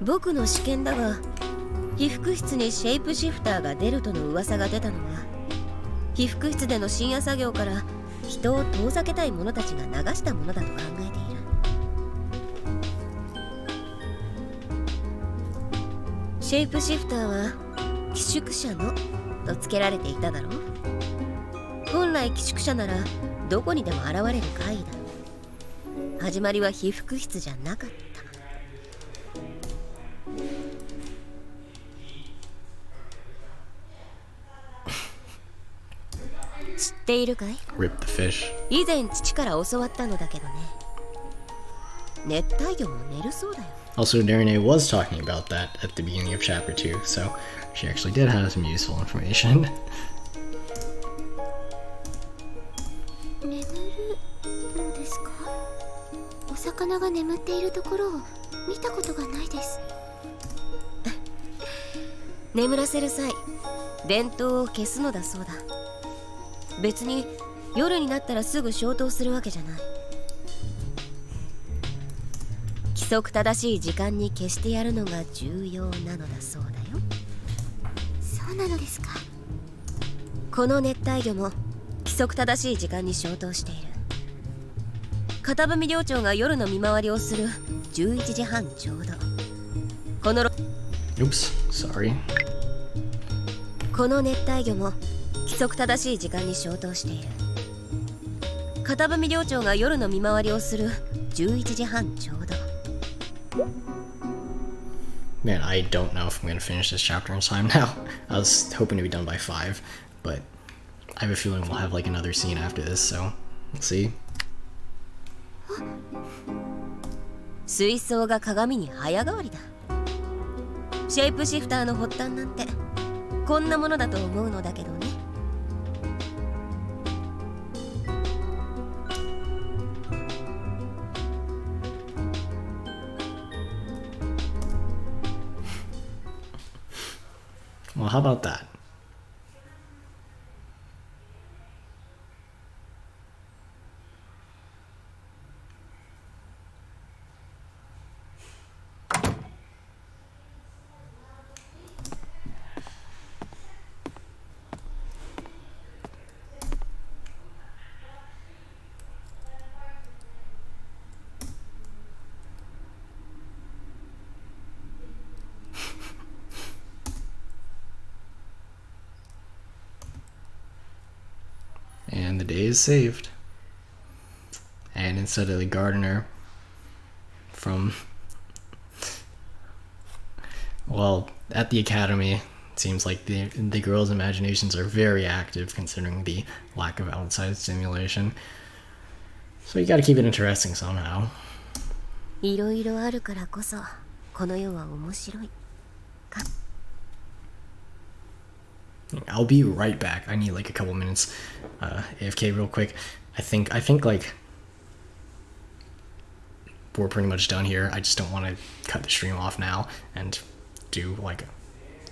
僕の試験だが、被服室にシェイプシフターが出るとの噂が出たのは、被服室での深夜作業から人を遠ざけたい者たちが流したものだと考えている。シェイプシフターは寄宿舎のと付けられていただろう。本来寄宿舎ならどこにでも現れる怪異だ。始まりは被服室じゃなかった。知っているかい？ Rip the fish. 以前父から教わったのだけどね。熱帯魚も寝るそうだよ。Also, Darine was talking about that at the beginning of chapter 2, so she actually did have some useful information. 眠るのですか？お魚が眠っているところを見たことがないです。眠らせる際電灯を消すのだそうだ。別に夜になったらすぐ消灯するわけじゃない。規則正しい時間に消してやるのが重要なのだそうだよ。そうなのですか。この熱帯魚も規則正しい時間に消灯している。片文寮長が夜の見回りをする11時半ちょうど、この Oops, sorry. この熱帯魚も規則正しい時間に消灯している。片文寮長が夜の見回りをする11時半ちょうど。 Man, I don't know if I'm gonna finish this chapter in time now. I was hoping to be done by 5, but I have a feeling we'll have like another scene after this, so we'll see. 水槽が鏡に早変わりだ。シェイプシフターの発端なんてこんなものだと思うのだけどね。Well, how about that? And the day is saved. And instead of the gardener from, well, at the academy, it seems like the girls' imaginations are very active considering the lack of outside stimulation. So you gotta keep it interesting somehow. いろいろあるからこそこの世は面白いか。 I'll be right back. I need like a couple minutes. AFK real quick. I think like we're pretty much done here. I just don't want to cut the stream off now and do like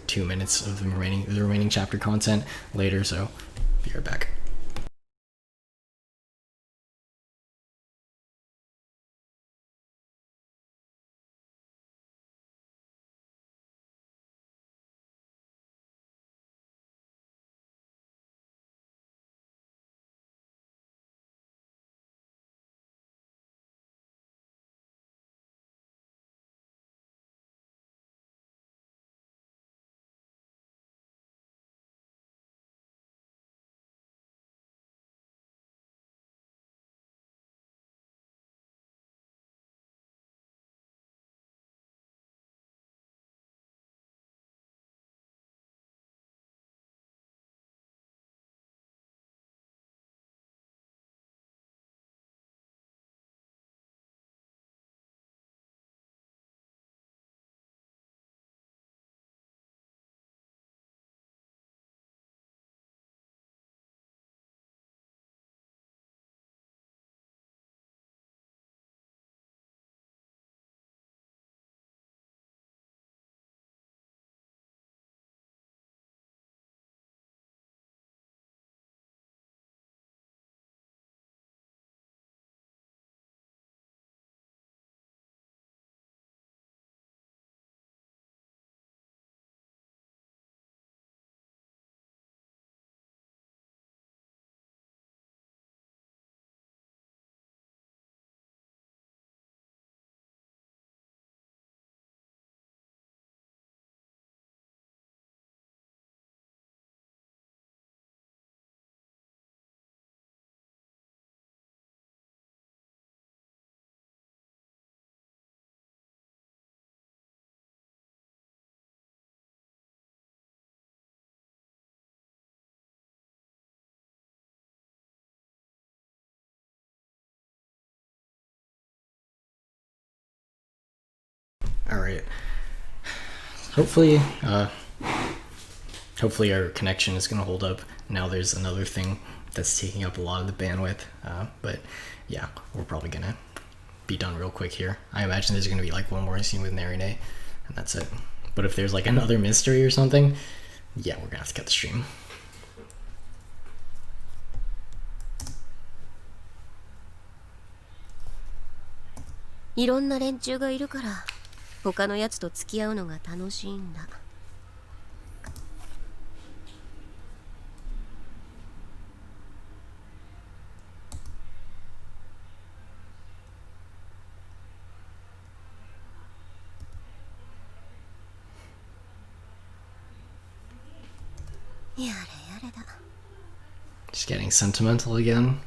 2 minutes of the remaining chapter content later. So be right back. All right. Hopefully our connection is going to hold up. Now there's another thing that's taking up a lot of the bandwidth. But yeah, we're probably going to be done real quick here. I imagine there's going to be like one more scene with Narine, and that's it. But if there's like another mystery or something, yeah, we're gonna have to cut the stream. いろんな連中がいるから他のやつと付き合うのが楽しいんだ。やれやれだ。 Just getting sentimental again.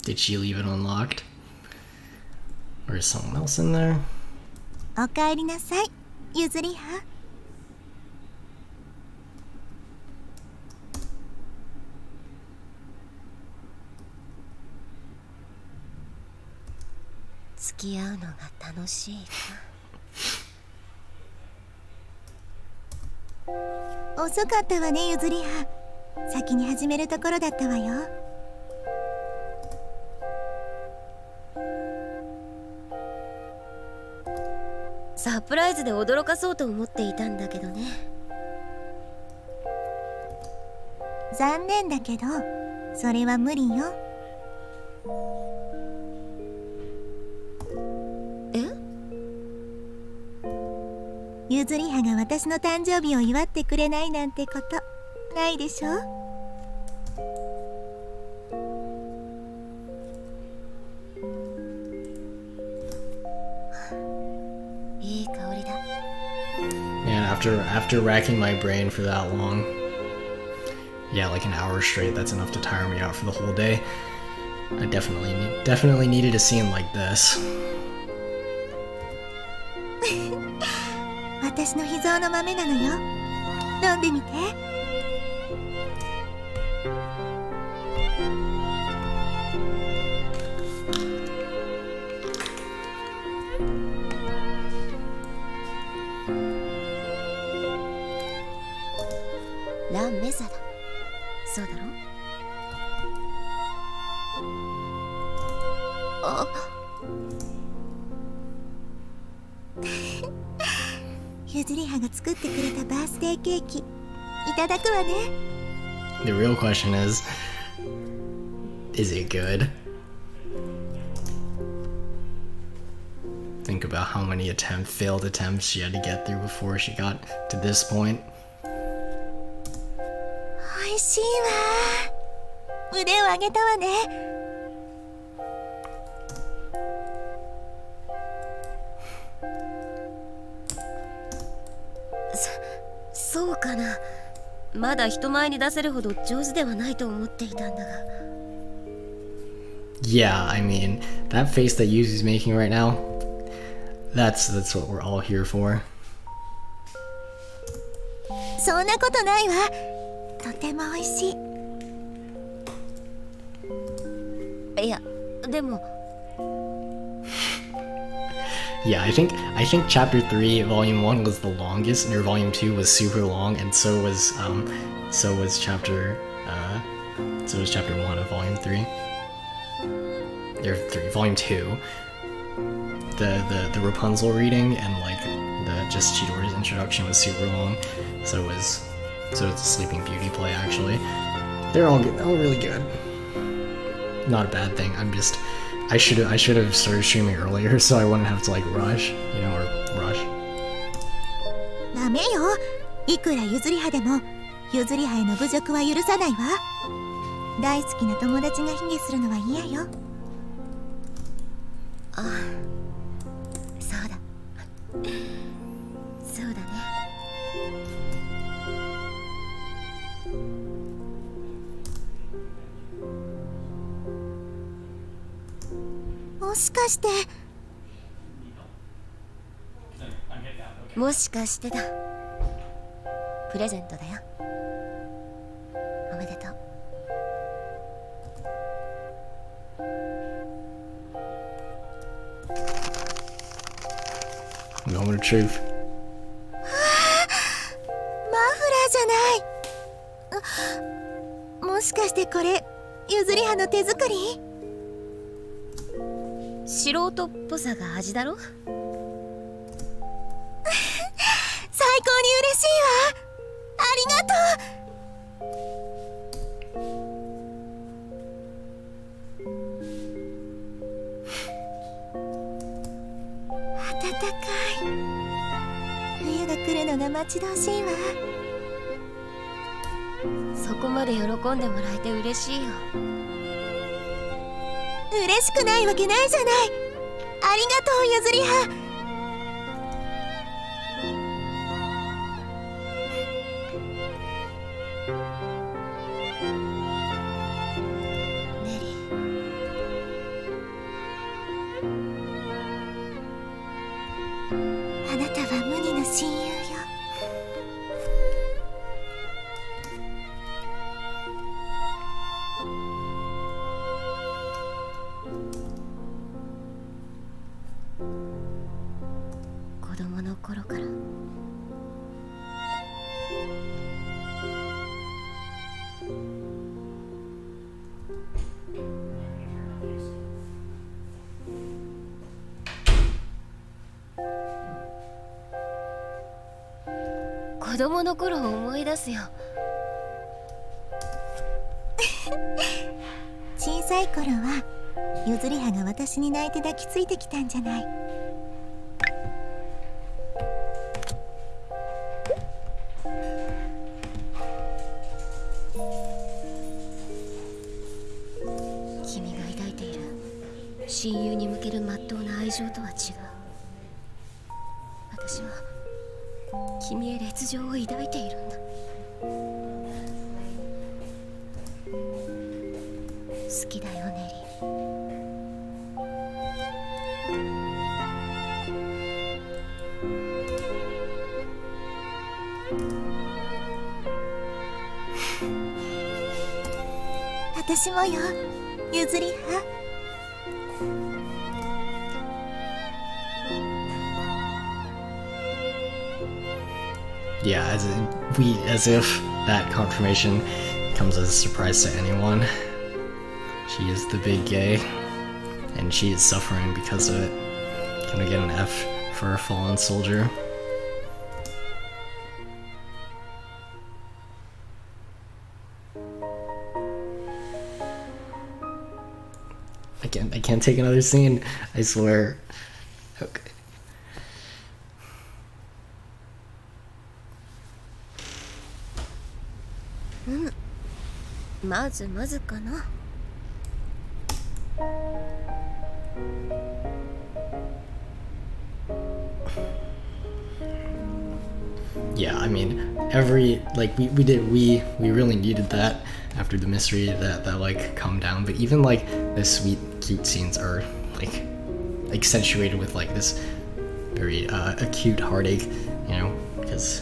Did she leave it unlocked? Or is someone else in there? おかえりなさい、ゆずりは。付き合うのが楽しいか。遅かったわね、ゆずりは。先に始めるところだったわよ。サプライズで驚かそうと思っていたんだけどね。残念だけどそれは無理よ。え？ゆずりはが私の誕生日を祝ってくれないなんてことないでしょ。いい香りだ。 And after racking my brain for that long, yeah, like an hour straight, that's enough to tire me out for the whole day. I definitely needed a scene like this. 私の秘蔵の豆なのよ。飲んでみて。ランメサだ。そうだろ？あ。ゆずりはが作ってくれたバースデーケーキいただくわね。 The real question is it good? Think about how many failed attempts she had to get through before she got to this point. おいしいわ。腕を上げたわね。そうかな。まだ人前に出せるほど上手ではないと思っていたんだが。 Yeah, I mean, that face that Yuzu's making right now, that's what we're all here for. そんなことないわ。とても美味しい。いや、でも。Yeah, I think chapter 3, volume 1 was the longest, or volume 2 was super long, and so was chapter 1 of volume 3. Or 3, volume 2. The Rapunzel reading and like the just Chidori's introduction was super long. So it's a Sleeping Beauty play actually. They're all good, all really good. Not a bad thing. I should have started streaming earlier so I wouldn't have to like rush, you know, or rush. ダメよ。いくらゆずりはでもゆずりはへの侮辱は許さないわ。大好きな友達が卑下するのは嫌よ。ああ、そうだ。そうだね。もしかして。もしかしてだ。プレゼントだよ。おめでとう。Moment of truth. してこれゆずりはの手作り？素人っぽさが味だろ。最高に嬉しいわ。ありがとう。暖かい。冬が来るのが待ち遠しいわ。そこまで喜んでもらえて嬉しいよ。嬉しくないわけないじゃない。ありがとうゆずりは。ネリあなたは無二の親友よ。子供の頃から子供の頃を思い出すよ。小さい頃はゆずりはが私に泣いて抱きついてきたんじゃない。君が抱いている親友に向ける真っ当な愛情とは違う。私は君へ烈情を抱いているんだ。好きだよネリ私もよゆずりは。Yeah, as if that confirmation comes as a surprise to anyone. She is the big gay, and she is suffering because of it. Can we get an F for a fallen soldier? I can't take another scene, I swear. Okay. まずかな。Yeah, I mean, we really needed that after the mystery that like calmed down. But even like the sweet, cute scenes are like accentuated with like this very acute heartache, you know, because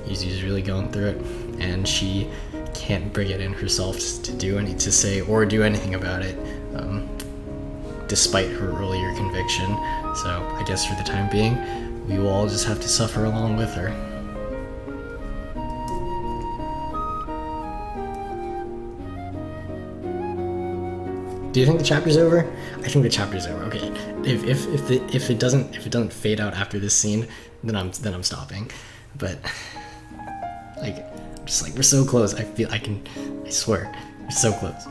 Yuzu's really going through it, and she can't bring it in herself to say or do anything about it, despite her earlier conviction. So I guess for the time being, we will all just have to suffer along with her. Do you think the chapter's over? I think the chapter's over. Okay, if it doesn't fade out after this scene, then I'm stopping. But like, I'm just like, we're so close. I swear, we're so close.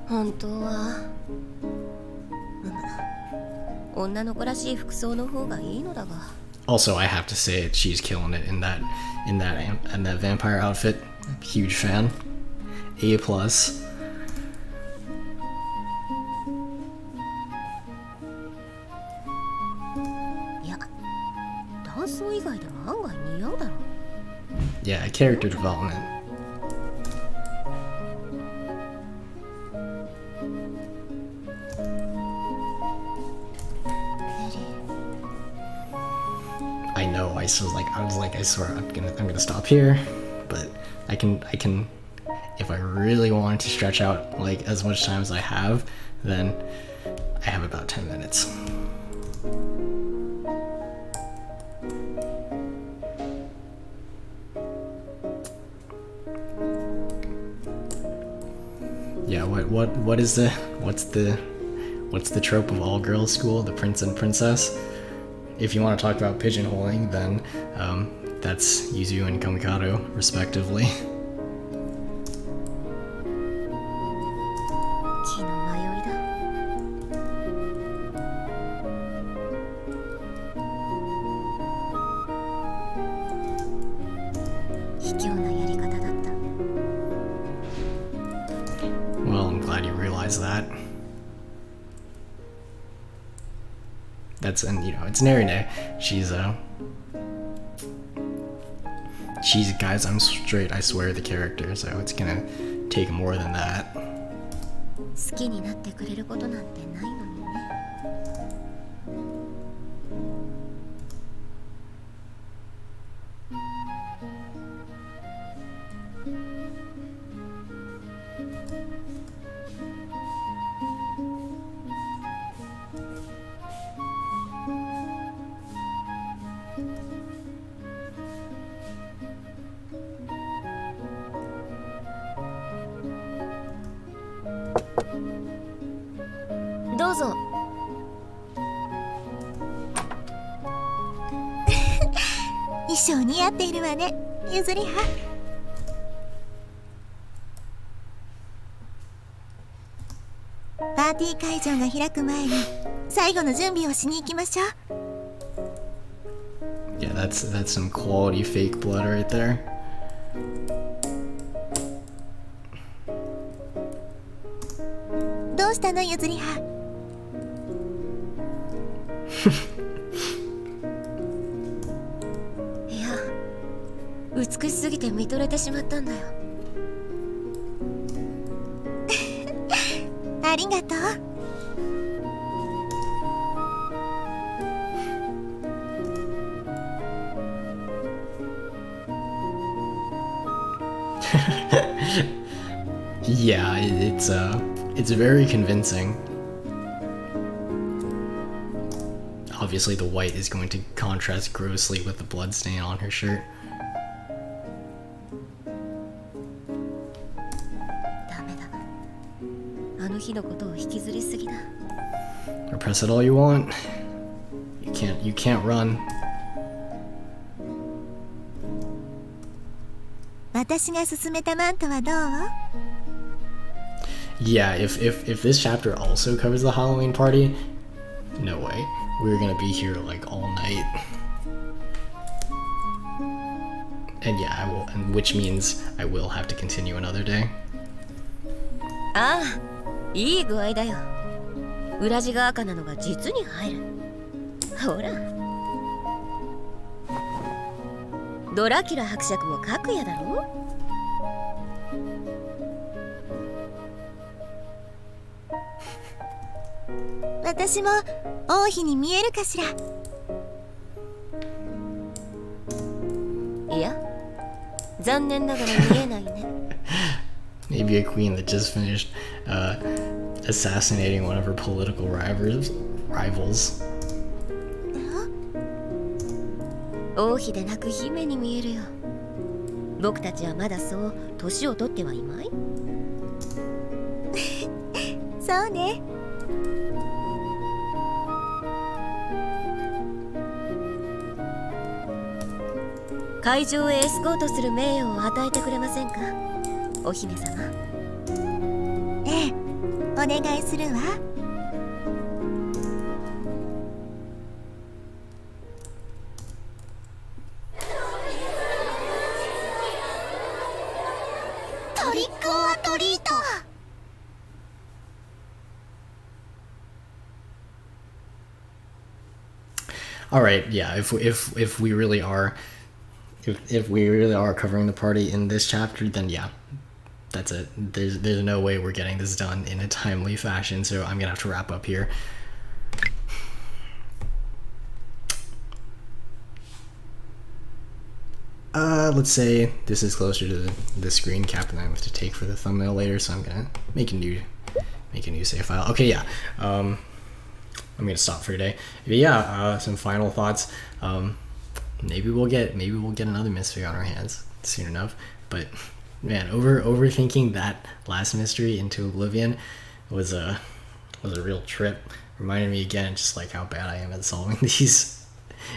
本当は女の子らしい服装の方がいいのだが。Also, I have to say she's killing it in that vampire outfit. Huge fan. A+. いや、ダンス以外でも案外似合うだろう。Yeah, character development. I know. I swear, I'm gonna stop here, but I can, if I really wanted to stretch out like as much time as I have, then I have about 10 minutes. Yeah, what's the trope of all girls school? The prince and princess. If you want to talk about pigeonholing, then that's Yuzu and Komikado, respectively. 気の迷いだ。卑怯なやり方だった。 Well, I'm glad you realize that. That's, and you know, it's Narine. She's guys, I'm straight, I swear, the character, so it's gonna take more than that. 好きになってくれることなんてないのにね。どうぞ。衣装似合っているわね、ゆずりは。パーティー会場が開く前に最後の準備をしに行きましょう。 Yeah, that's some quality fake blood right there. どうしたの、ゆずりは。いや、美しすぎて見とれてしまったんだよ。ありがとう。Yeah, it's very convincing. Obviously, the white is going to contrast grossly with the blood stain on her shirt. ダメだ。あの日のことを引きずりすぎだ。 Repress it all you want. You can't run. 私が勧めたマントはどう？ Yeah, if this chapter also covers the Halloween party, no way. We're gonna be here like all night. And yeah, I will, and which means I will have to continue another day. ああ、いい具合だよ。裏地が赤なのが実に入る。ほら。ドラキュラ伯爵も各やだろ。私も王妃に見えるかしら。いや、残念ながら見えないね。Maybe a queen that just finished assassinating one of her political rivals. 王妃でなく姫に見えるよ。僕たちはまだそう年を取ってはいまい。そうね。会場へエスコートする名誉を与えてくれませんか、お姫様。ええ、お願いするわ。トリックオアトリート。All right, yeah. If we really are, if we really are covering the party in this chapter, then yeah, that's it. There's no way we're getting this done in a timely fashion. So I'm gonna have to wrap up here. Let's say this is closer to the screen cap than I have to take for the thumbnail later, so I'm gonna make a new save file. Okay, yeah. I'm gonna stop for today. But yeah, some final thoughts. Maybe we'll get another Misfit on our hands soon enough. But man, overthinking that last mystery into oblivion was a real trip. Reminded me again just like how bad I am at solving these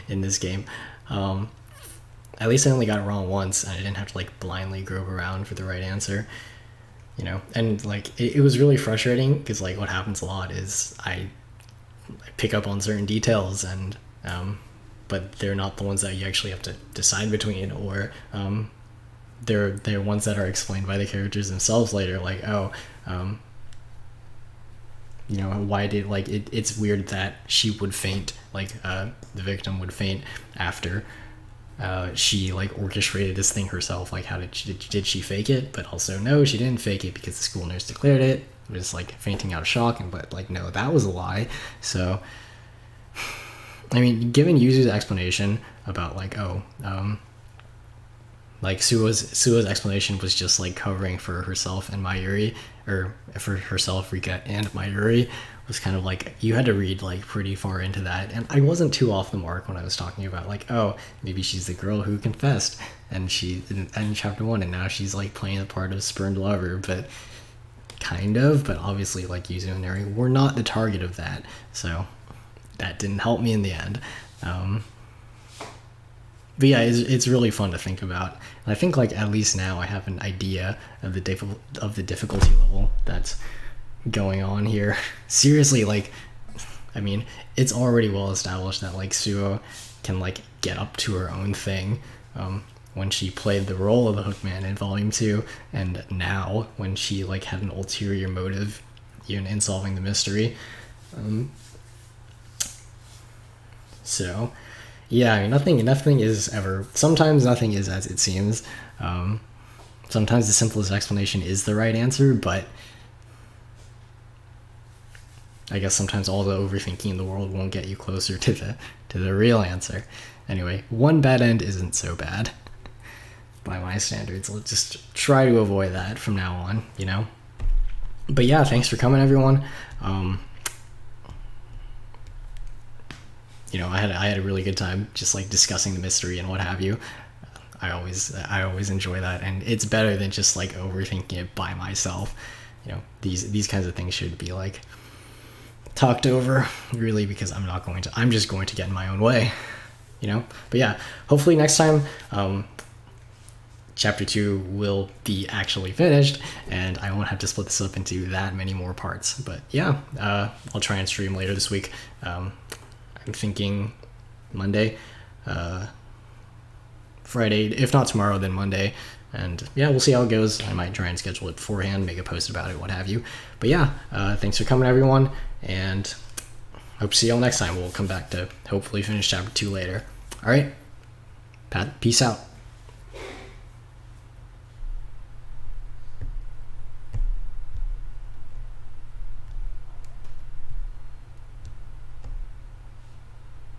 in this game. At least I only got it wrong once, and I didn't have to like blindly grope around for the right answer, you know. And like it was really frustrating because like what happens a lot is I pick up on certain details, and but they're not the ones that you actually have to decide between, or they're ones that are explained by the characters themselves later, like, oh, you know, why did, like, it's weird that she would faint, like the victim would faint after she like orchestrated this thing herself. Like, how did she fake it? But also, no, she didn't fake it because the school nurse declared it was like fainting out of shock, and but like, no, that was a lie. So I mean, given Yuzu's explanation about like, oh, like Suo's explanation was just like covering for herself and Mayuri, or for herself, Rika, and Mayuri, was kind of like, you had to read like pretty far into that. And I wasn't too off the mark when I was talking about like, oh, maybe she's the girl who confessed, and she in chapter 1, and now she's like playing the part of spurned lover, but kind of, but obviously like Yuzu and Eri were not the target of that, so that didn't help me in the end. But yeah, it's really fun to think about. And I think like at least now I have an idea of the difficulty level that's going on here. Seriously, like, I mean, it's already well established that like Suo can like get up to her own thing when she played the role of the Hookman in Volume 2, and now when she like had an ulterior motive even in solving the mystery. So yeah, I mean, nothing is ever, sometimes nothing is as it seems. Sometimes the simplest explanation is the right answer, but I guess sometimes all the overthinking in the world won't get you closer to the real answer. Anyway, one bad end isn't so bad by my standards. Let's just try to avoid that from now on, you know? But yeah, thanks for coming, everyone. You know, I had a really good time just like discussing the mystery and what have you. I always enjoy that, and it's better than just like overthinking it by myself. You know, these kinds of things should be like talked over, really, because I'm just going to get in my own way, you know. But yeah, hopefully next time chapter 2 will be actually finished, and I won't have to split this up into that many more parts. But yeah, I'll try and stream later this week. I'm thinking Monday, Friday, if not tomorrow, then Monday. And yeah, we'll see how it goes. I might try and schedule it beforehand, make a post about it, what have you. But yeah, thanks for coming, everyone, and hope to see y'all next time. We'll come back to hopefully finish chapter 2 later. All right, peace out.